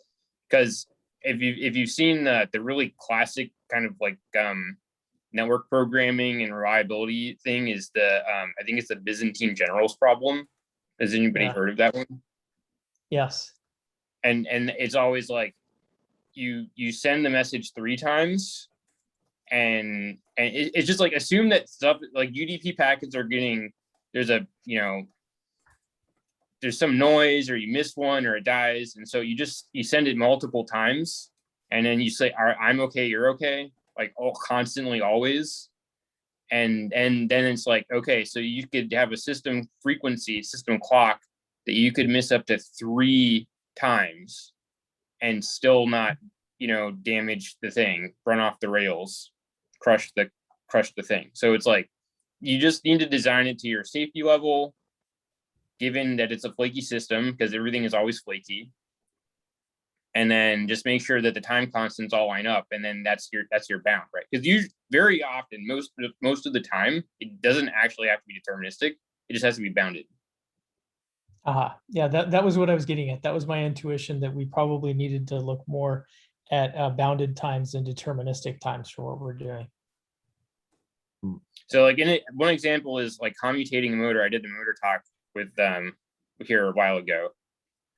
Because if you've seen the really classic kind of like network programming and reliability thing, is the I think it's the Byzantine generals problem. Has anybody heard of that one? Yes. And it's always like you send the message 3 times, and it's just like, assume that stuff like UDP packets are getting, there's some noise, or you miss one, or it dies, and so you send it multiple times, and then you say, I'm okay, you're okay, like constantly, always. And then it's like, okay, so you could have a system frequency, system clock that you could miss up to 3 times and still not, damage the thing, run off the rails, crush the thing. So it's like, you just need to design it to your safety level, given that it's a flaky system, because everything is always flaky. And then just make sure that the time constants all line up, and then that's your bound, right? Because you very often, most of the time, it doesn't actually have to be deterministic. It just has to be bounded. Yeah, that was what I was getting at. That was my intuition, that we probably needed to look more at bounded times and deterministic times for what we're doing. So like one example is like commutating a motor. I did the motor talk with here a while ago.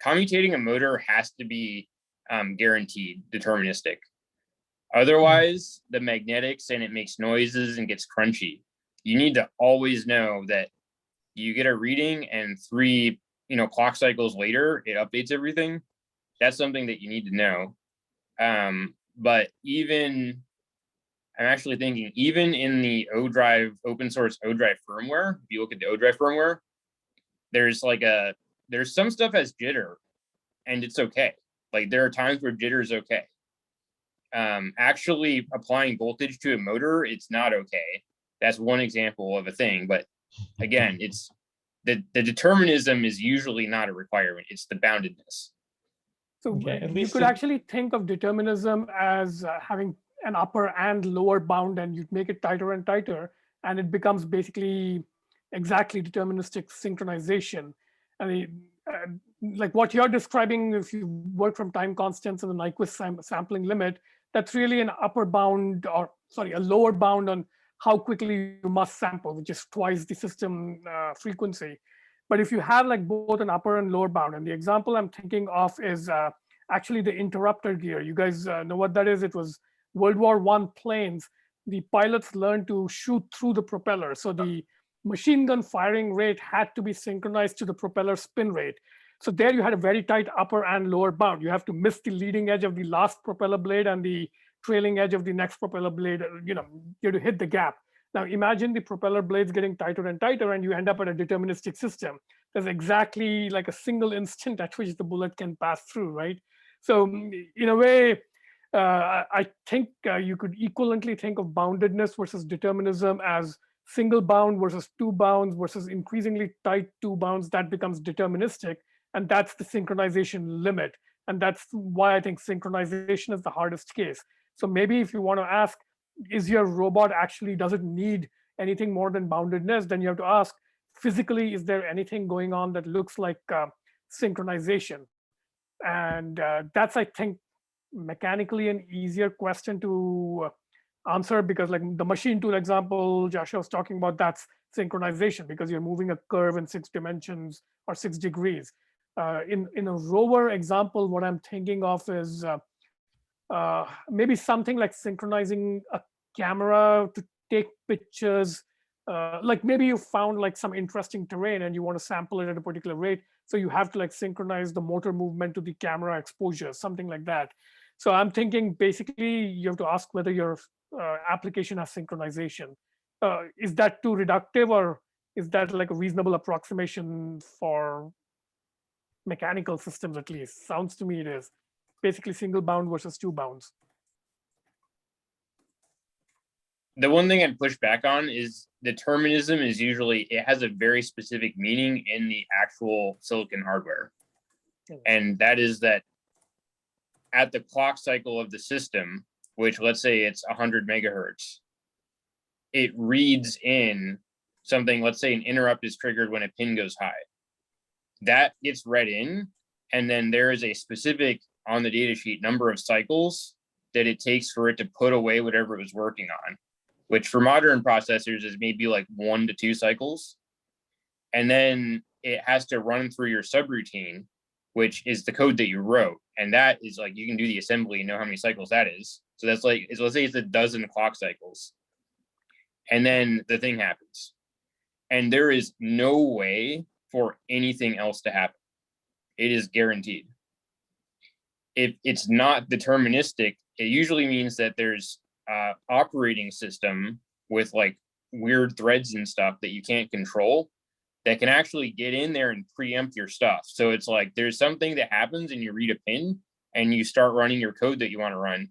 Commutating a motor has to be guaranteed deterministic. Otherwise, the magnetics, and it makes noises and gets crunchy. You need to always know that you get a reading, and 3 clock cycles later, it updates everything. That's something that you need to know. But I'm actually thinking, even in the open source ODrive firmware, if you look at the ODrive firmware, there's some stuff has jitter, and it's okay. Like, there are times where jitter is okay. Actually applying voltage to a motor, it's not okay. That's one example of a thing. But again, it's the determinism is usually not a requirement. It's the boundedness. So Okay, you could actually think of determinism as having an upper and lower bound, and you'd make it tighter and tighter, and it becomes basically exactly deterministic synchronization. I mean, like what you're describing, if you work from time constants and the Nyquist sampling limit, that's really an upper bound, or sorry, a lower bound on how quickly you must sample, which is twice the system frequency. But if you have like both an upper and lower bound, and the example I'm thinking of is actually the interrupter gear. You guys know what that is? It was World War I planes. The pilots learned to shoot through the propeller. So the machine gun firing rate had to be synchronized to the propeller spin rate. So there you had a very tight upper and lower bound. You have to miss the leading edge of the last propeller blade and the trailing edge of the next propeller blade. You have to hit the gap. Now imagine the propeller blades getting tighter and tighter, and you end up at a deterministic system. There's exactly like a single instant at which the bullet can pass through, right? So in a way, I think you could equivalently think of boundedness versus determinism as single bound versus two bounds versus increasingly tight two bounds. That becomes deterministic, and that's the synchronization limit. And that's why I think synchronization is the hardest case. So maybe if you want to ask, is your robot actually, does it need anything more than boundedness? Then you have to ask, physically, is there anything going on that looks like synchronization? And that's, I think, mechanically an easier question to answer, because like the machine tool example Joshua was talking about, that's synchronization because you're moving a curve in 6 dimensions or 6 degrees. In a rover example, what I'm thinking of is maybe something like synchronizing a camera to take pictures. Like maybe you found like some interesting terrain and you want to sample it at a particular rate. So you have to like synchronize the motor movement to the camera exposure, something like that. So I'm thinking basically you have to ask whether your application has synchronization. Is that too reductive, or is that like a reasonable approximation for mechanical systems at least? Sounds to me it is. Basically single bound versus two bounds. The one thing I'd push back on is determinism is usually, it has a very specific meaning in the actual silicon hardware. And that is that at the clock cycle of the system, which let's say it's 100 megahertz, it reads in something, let's say an interrupt is triggered when a pin goes high. That gets read in, and then there is a specific on the data sheet number of cycles that it takes for it to put away whatever it was working on, which for modern processors is maybe like 1 to 2 cycles. And then it has to run through your subroutine, which is the code that you wrote. And that is like, you can do the assembly and know how many cycles that is. So that's like, let's say it's a dozen clock cycles. And then the thing happens. And there is no way for anything else to happen. It is guaranteed. If it's not deterministic, it usually means that there's operating system with like weird threads and stuff that you can't control that can actually get in there and preempt your stuff. So it's like there's something that happens and you read a pin and you start running your code that you want to run,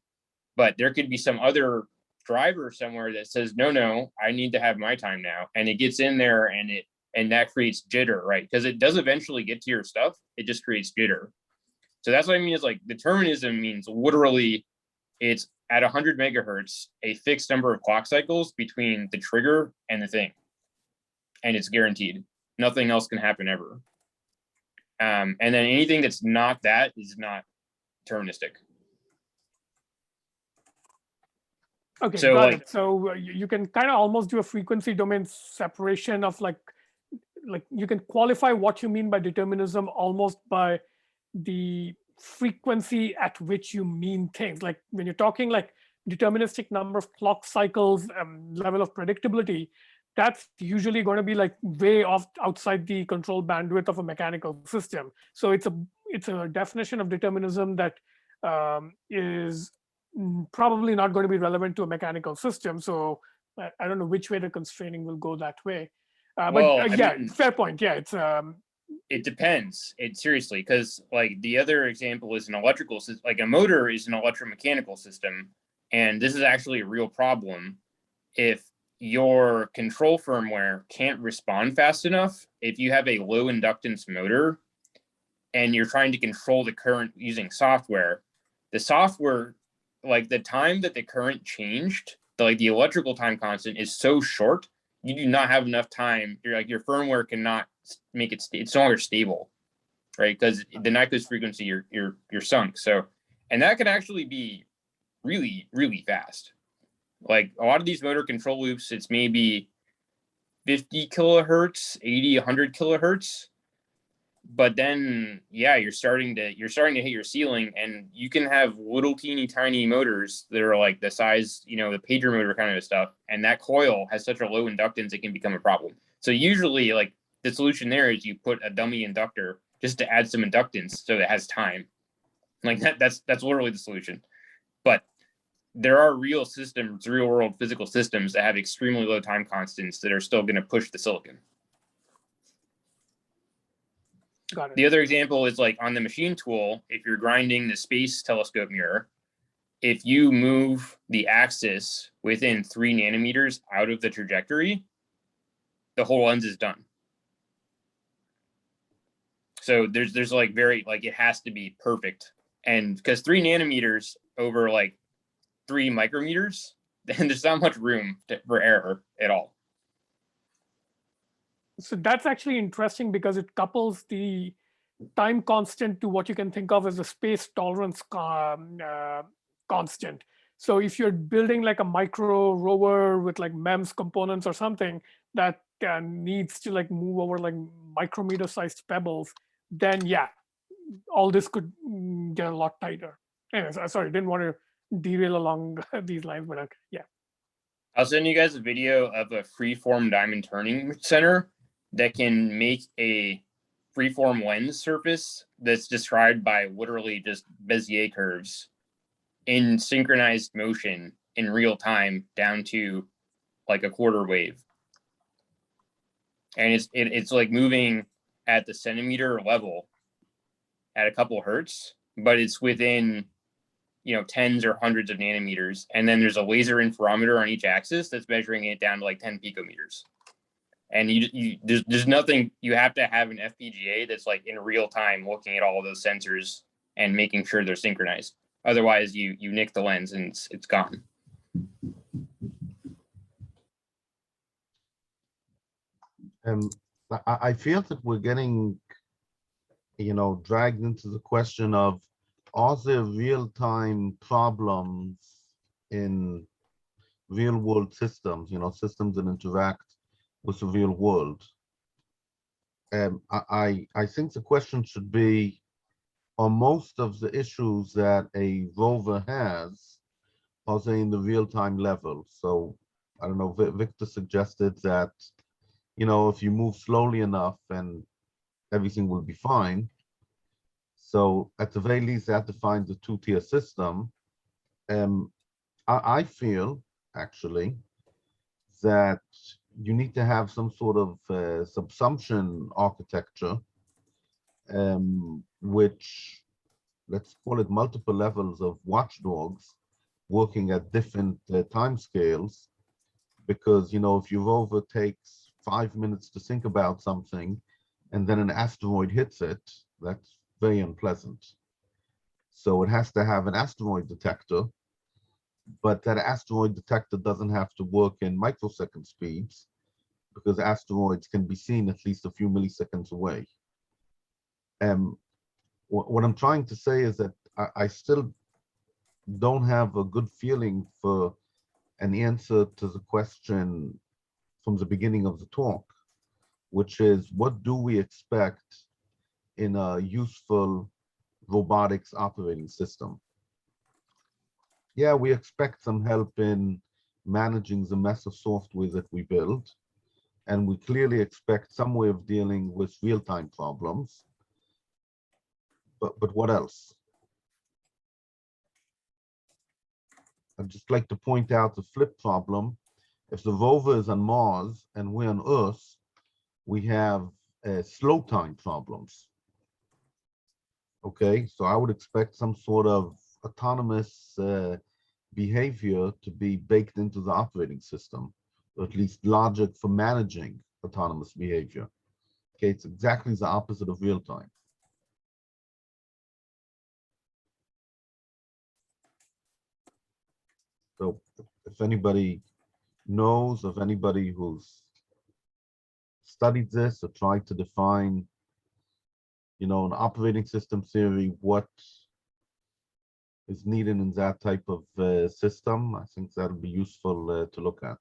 but there could be some other driver somewhere that says, no, I need to have my time now. And it gets in there and that creates jitter, right? Because it does eventually get to your stuff. It just creates jitter. So that's what I mean is like determinism means literally it's at 100 megahertz, a fixed number of clock cycles between the trigger and the thing. And it's guaranteed. Nothing else can happen ever. And then anything that's not that is not deterministic. Okay, so got like, it. So you can kind of almost do a frequency domain separation of like you can qualify what you mean by determinism almost by the frequency at which you mean things. Like when you're talking like deterministic number of clock cycles, level of predictability, that's usually going to be like way off outside the control bandwidth of a mechanical system. So it's a definition of determinism that is probably not going to be relevant to a mechanical system. So I don't know which way the constraining will go that way. Yeah, I mean, fair point. Yeah, it's it depends. It seriously, because like the other example is an electrical system, like a motor is an electromechanical system. And this is actually a real problem. If your control firmware can't respond fast enough, if you have a low inductance motor and you're trying to control the current using software, the software, like the time that the current changed, like the electrical time constant is so short, you do not have enough time. You're like, your firmware cannot make it, it's no longer stable, right? Because the Nyquist frequency, you're sunk. So, and that can actually be really, really fast. Like a lot of these motor control loops, it's maybe 50 kilohertz, 80, 100 kilohertz. But then, yeah, you're starting to hit your ceiling, and you can have little teeny tiny motors that are like the size, the pager motor kind of stuff. And that coil has such a low inductance, it can become a problem. So usually like the solution there is you put a dummy inductor just to add some inductance so it has time. Like that's literally the solution. But there are real systems, real world physical systems that have extremely low time constants that are still going to push the silicon. got it. The other example is like on the machine tool, if you're grinding the space telescope mirror, if you move the axis within 3 nanometers out of the trajectory, the whole lens is done. So there's like it has to be perfect. And because 3 nanometers over like 3 micrometers, then there's not much room for error at all. So that's actually interesting because it couples the time constant to what you can think of as a space tolerance constant. So if you're building like a micro rover with like MEMS components or something that needs to like move over like micrometer sized pebbles, then yeah, all this could get a lot tighter. Anyways, sorry, didn't want to derail along these lines, but yeah. I'll send you guys a video of a freeform diamond turning center that can make a freeform lens surface that's described by literally just Bezier curves in synchronized motion in real time down to like a quarter wave. And it's like moving at the centimeter level at a couple hertz, but it's within, you know, tens or hundreds of nanometers. And then there's a laser interferometer on each axis that's measuring it down to like 10 picometers. And there's nothing, you have to have an FPGA that's like in real time looking at all of those sensors and making sure they're synchronized. Otherwise you nick the lens and it's gone. I feel that we're getting, you know, dragged into the question of, are there real-time problems in real-world systems, you know, systems that interact with the real world? I think the question should be, are most of the issues that a rover has, are they in the real-time level? So I don't know, Victor suggested that, you know, if you move slowly enough and everything will be fine. So at the very least, that defines a 2-tier system. I feel actually that you need to have some sort of subsumption architecture, which, let's call it multiple levels of watchdogs working at different time scales. Because, you know, if your rover takes 5 minutes to think about something and then an asteroid hits it, that's very unpleasant. So it has to have an asteroid detector, but that asteroid detector doesn't have to work in microsecond speeds because asteroids can be seen at least a few milliseconds away. What I'm trying to say is that I still don't have a good feeling for an answer to the question from the beginning of the talk, which is, what do we expect in a useful robotics operating system? Yeah, we expect some help in managing the mess of software that we build, and we clearly expect some way of dealing with real-time problems. But what else? I'd just like to point out the flip problem. If the rover is on Mars and we're on Earth, we have slow time problems. Okay, so I would expect some sort of autonomous behavior to be baked into the operating system, or at least logic for managing autonomous behavior. Okay, it's exactly the opposite of real time. So if anybody knows of anybody who's studied this or tried to define, you know, an operating system theory, what is needed in that type of system, I think that'll be useful to look at.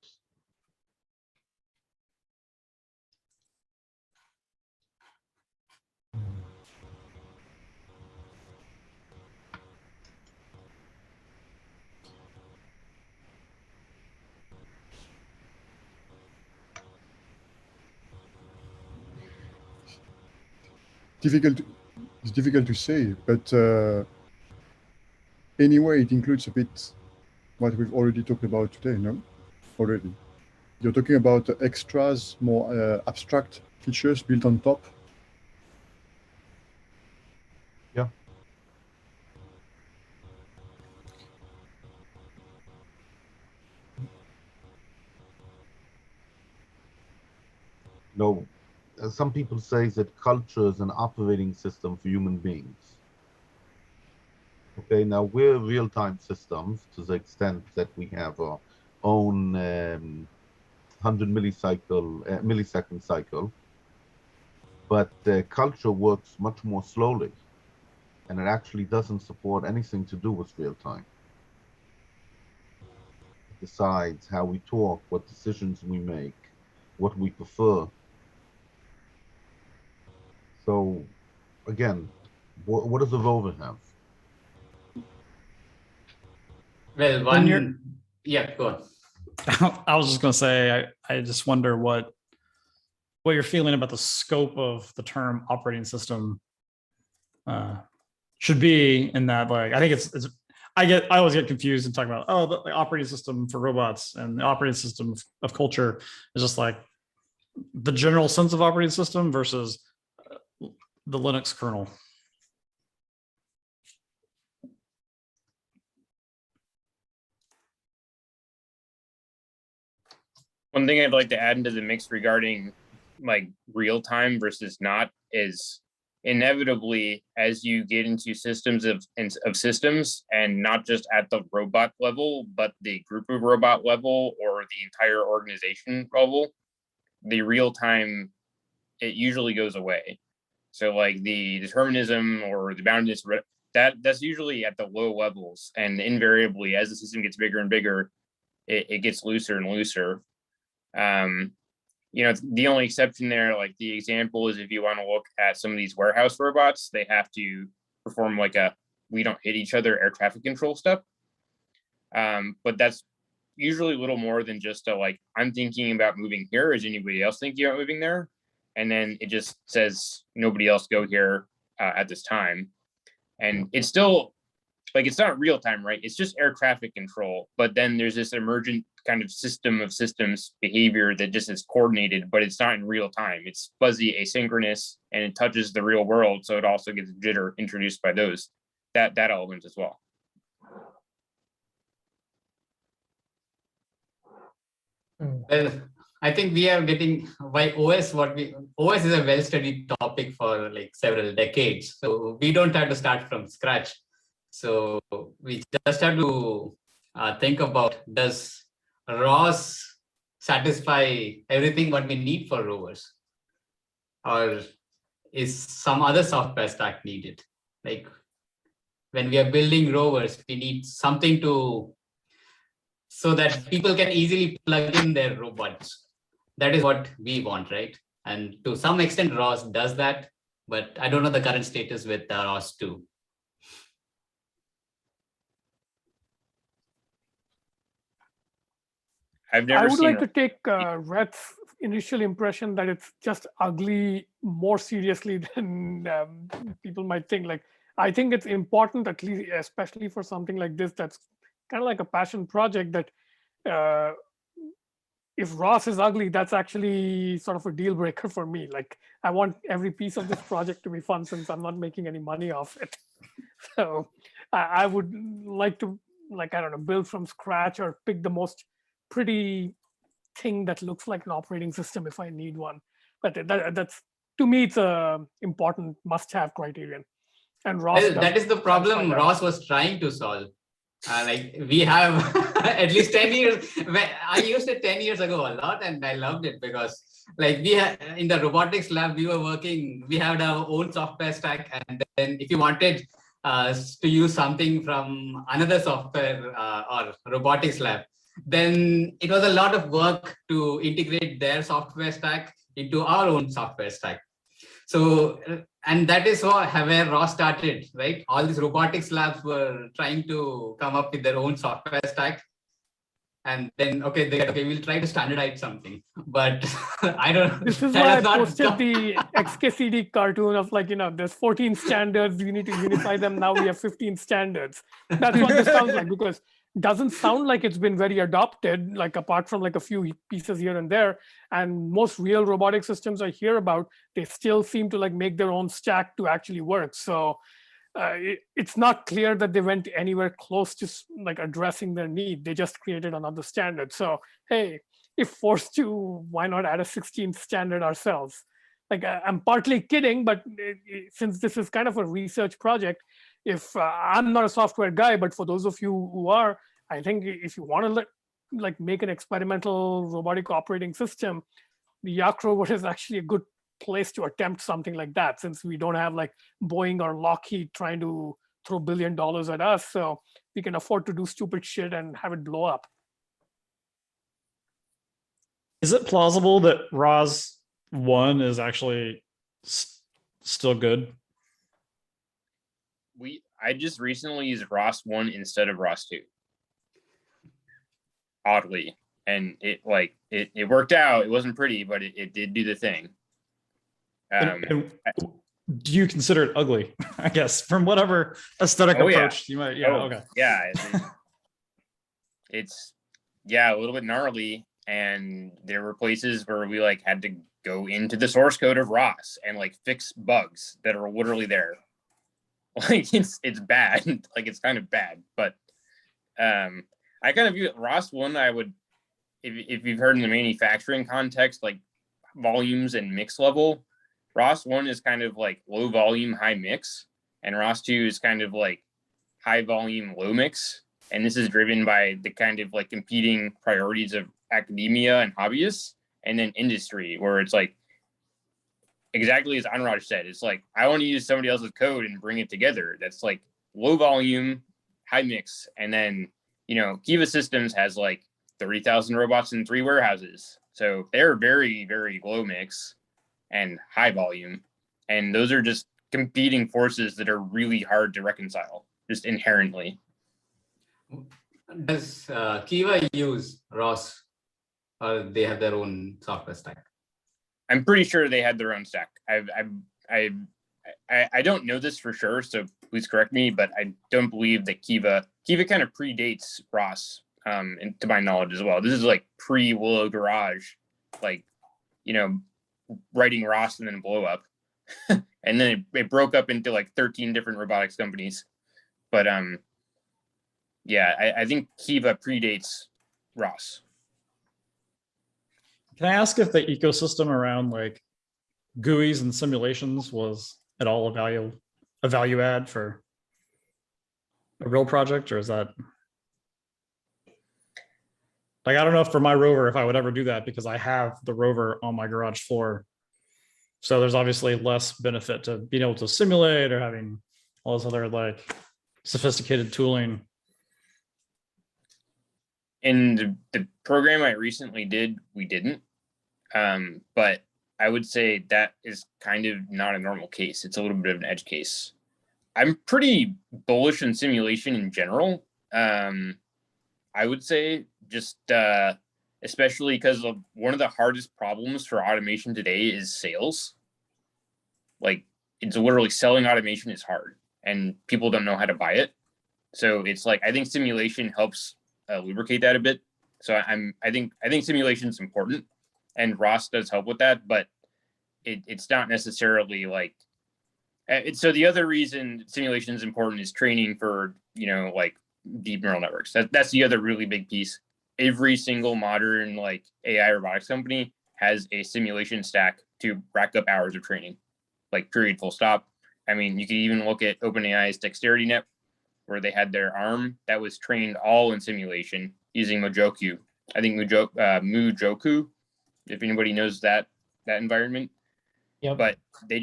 It's difficult to say, but anyway, it includes a bit what we've already talked about today, no? Already. You're talking about extras, more abstract features built on top. Yeah. No, some people say that culture is an operating system for human beings. Okay, now we're real-time systems to the extent that we have our own 100 millisecond cycle, but culture works much more slowly, and it actually doesn't support anything to do with real-time. It decides how we talk, what decisions we make, what we prefer. So, again, what does a rover have? Well, yeah, go on. I was just going to say, I just wonder what you're feeling about the scope of the term operating system should be, in that, like, I think I always get confused and talk about, the operating system for robots and the operating system of culture is just like the general sense of operating system versus the Linux kernel. One thing I'd like to add into the mix regarding like real time versus not is inevitably, as you get into systems of systems, and not just at the robot level, but the group of robot level or the entire organization level, the real time, it usually goes away. So like the determinism or the boundedness, that's usually at the low levels, and invariably as the system gets bigger and bigger, it gets looser and looser. You know, the only exception there, like the example is if you want to look at some of these warehouse robots, they have to perform like a we don't hit each other air traffic control step. But that's usually a little more than just a like, I'm thinking about moving here. Is anybody else thinking about moving there? And then it just says nobody else go here at this time. And it's still like, it's not real time, right? It's just air traffic control. But then there's this emergent kind of system of systems behavior that just is coordinated, but it's not in real time. It's fuzzy, asynchronous, and it touches the real world. So it also gets jitter introduced by that element as well. Well, I think we are getting why OS OS is a well-studied topic for like several decades. So we don't have to start from scratch. So we just have to think about, does ROS satisfy everything what we need for rovers? Or is some other software stack needed? Like when we are building rovers, we need something so that people can easily plug in their robots. That is what we want, right? And to some extent, ROS does that, but I don't know the current status with ROS 2. I would like to take Rhett's initial impression that it's just ugly more seriously than people might think. Like, I think it's important, at least, especially for something like this, that's kind of like a passion project, that if ROS is ugly, that's actually sort of a deal breaker for me. Like, I want every piece of this project to be fun since I'm not making any money off it. So I would like to, like, I don't know, build from scratch or pick the most pretty thing that looks like an operating system if I need one. But that's, to me, it's a important must-have criterion. And ROS, well, that is the problem ROS was trying to solve. Like we have at least 10 years. I used it 10 years ago a lot, and I loved it because like we had in the robotics lab, we had our own software stack. And then if you wanted to use something from another software or robotics lab, then it was a lot of work to integrate their software stack into our own software stack. So, and that is where ROS started, right? All these robotics labs were trying to come up with their own software stack. And then, okay, we'll try to standardize something. But I don't. This is why I posted the XKCD cartoon of like, there's 14 standards. You need to unify them. Now we have 15 standards. That's what this sounds like, because doesn't sound like it's been very adopted, like apart from like a few pieces here and there. And most real robotic systems I hear about, they still seem to like make their own stack to actually work. So it's not clear that they went anywhere close to like addressing their need. They just created another standard. So, hey, if forced to, why not add a 16th standard ourselves? Like, I'm partly kidding, but since this is kind of a research project, if I'm not a software guy, but for those of you who are, I think if you want to like make an experimental robotic operating system, the Yak Rover is actually a good place to attempt something like that, since we don't have like Boeing or Lockheed trying to throw $1 billion at us. So we can afford to do stupid shit and have it blow up. Is it plausible that ROS 1 is actually still good? I just recently used ROS 1 instead of ROS 2. Oddly. And it worked out. It wasn't pretty, but it did do the thing. And do you consider it ugly? I guess from whatever aesthetic approach you might. Yeah. Okay. Yeah. It's a little bit gnarly, and there were places where we like had to go into the source code of ROS and like fix bugs that are literally there. Like it's bad. Like it's kind of bad, but I kind of view it ROS 1. I would, if you've heard in the manufacturing context, like volumes and mix level, ROS 1 is kind of like low volume, high mix, and ROS 2 is kind of like high volume, low mix. And this is driven by the kind of like competing priorities of academia and hobbyists, and then industry, where it's like exactly as Anuraj said, it's like I want to use somebody else's code and bring it together. That's like low volume, high mix, and then Kiva Systems has like 30,000 robots in 3 warehouses, so they're very, very low mix and high volume, and those are just competing forces that are really hard to reconcile just inherently. Does Kiva use ROS, or they have their own software stack? I'm pretty sure they had their own stack. I don't know this for sure, so please correct me, but I don't believe that Kiva kind of predates ROS, and to my knowledge as well. This is like pre-Willow Garage, like writing ROS and then blow up, and then it broke up into like 13 different robotics companies. But I think Kiva predates ROS. Can I ask if the ecosystem around like GUIs and simulations was at all a value add for a real project, or is that like, I don't know if for my rover, if I would ever do that, because I have the rover on my garage floor. So there's obviously less benefit to being able to simulate or having all this other like sophisticated tooling. In the program I recently did, we didn't. But I would say that is kind of not a normal case. It's a little bit of an edge case. I'm pretty bullish in simulation in general. I would say just especially because of one of the hardest problems for automation today is sales. Like it's literally selling automation is hard, and people don't know how to buy it. So it's like I think simulation helps lubricate that a bit. So I think simulation is important, and ROS does help with that, but it's not necessarily like. So the other reason simulation is important is training for like deep neural networks. That's the other really big piece. Every single modern like AI robotics company has a simulation stack to rack up hours of training, like period, full stop. I mean, you could even look at OpenAI's Dexterity Net, where they had their arm that was trained all in simulation using Mojoku. I think Mujoku, if anybody knows that environment. Yeah. But they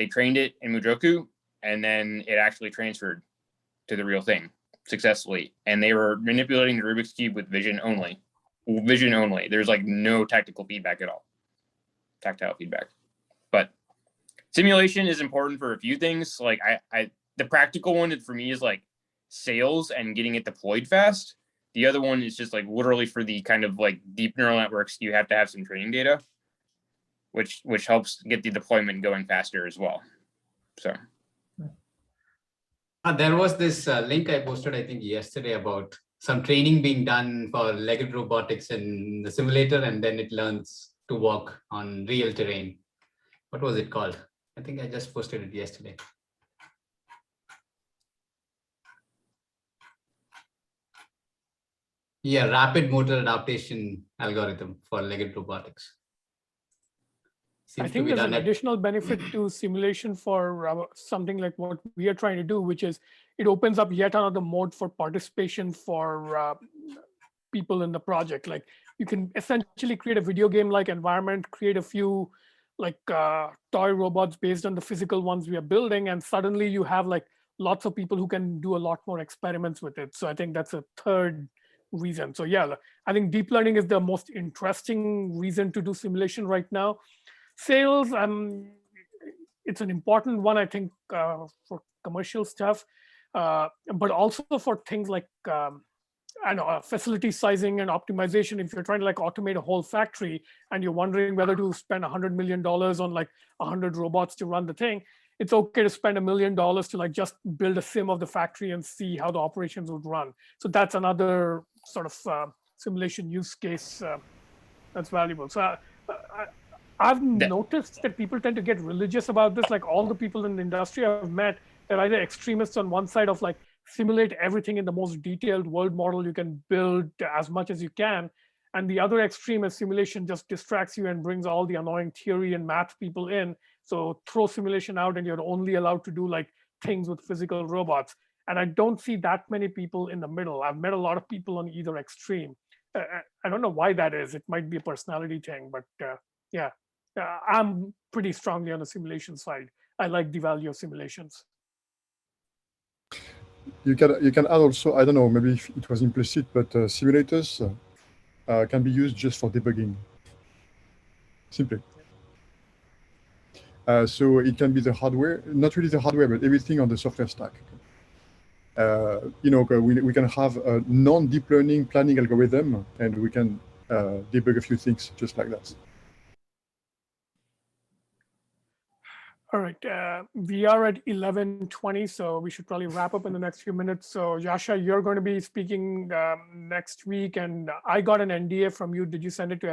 trained it in Mujoku, and then it actually transferred to the real thing successfully. And they were manipulating the Rubik's Cube with vision only. There's like no tactical feedback at all. Tactile feedback. But simulation is important for a few things. Like the practical one for me is like sales and getting it deployed fast. The other one is just like literally for the kind of like deep neural networks, you have to have some training data, which helps get the deployment going faster as well. So. There was this link I posted, I think yesterday, about some training being done for legged robotics in the simulator, and then it learns to walk on real terrain. What was it called? I think I just posted it yesterday. Yeah, rapid motor adaptation algorithm for legged robotics. I Seems to think be there's done an at additional benefit to simulation for something like what we are trying to do, which is it opens up yet another mode for participation for people in the project. Like you can essentially create a video game like environment, create a few like toy robots based on the physical ones we are building, and suddenly you have like lots of people who can do a lot more experiments with it. So I think that's a third reason. So yeah, I think deep learning is the most interesting reason to do simulation right now. Sales, it's an important one, I think, for commercial stuff, but also for things like I know facility sizing and optimization. If you're trying to like automate a whole factory and you're wondering whether to spend $100 million on like 100 robots to run the thing, it's okay to spend $1 million to like just build a sim of the factory and see how the operations would run. So that's another sort of simulation use case that's valuable. So I've noticed that people tend to get religious about this. Like all the people in the industry I've met, they're either extremists on one side of like simulate everything in the most detailed world model you can build as much as you can. And the other extreme is simulation just distracts you and brings all the annoying theory and math people in. So throw simulation out and you're only allowed to do like things with physical robots. And I don't see that many people in the middle. I've met a lot of people on either extreme. I don't know why that is. It might be a personality thing, but yeah. I'm pretty strongly on the simulation side. I like the value of simulations. You can add also, I don't know, maybe if it was implicit, but simulators can be used just for debugging, simply. So it can be the hardware, not really the hardware, but everything on the software stack. We can have a non-deep learning planning algorithm, and we can debug a few things just like that. All right, we are at 11:20, so we should probably wrap up in the next few minutes. So Yasha, you're going to be speaking next week, and I got an NDA from you. Did you send it to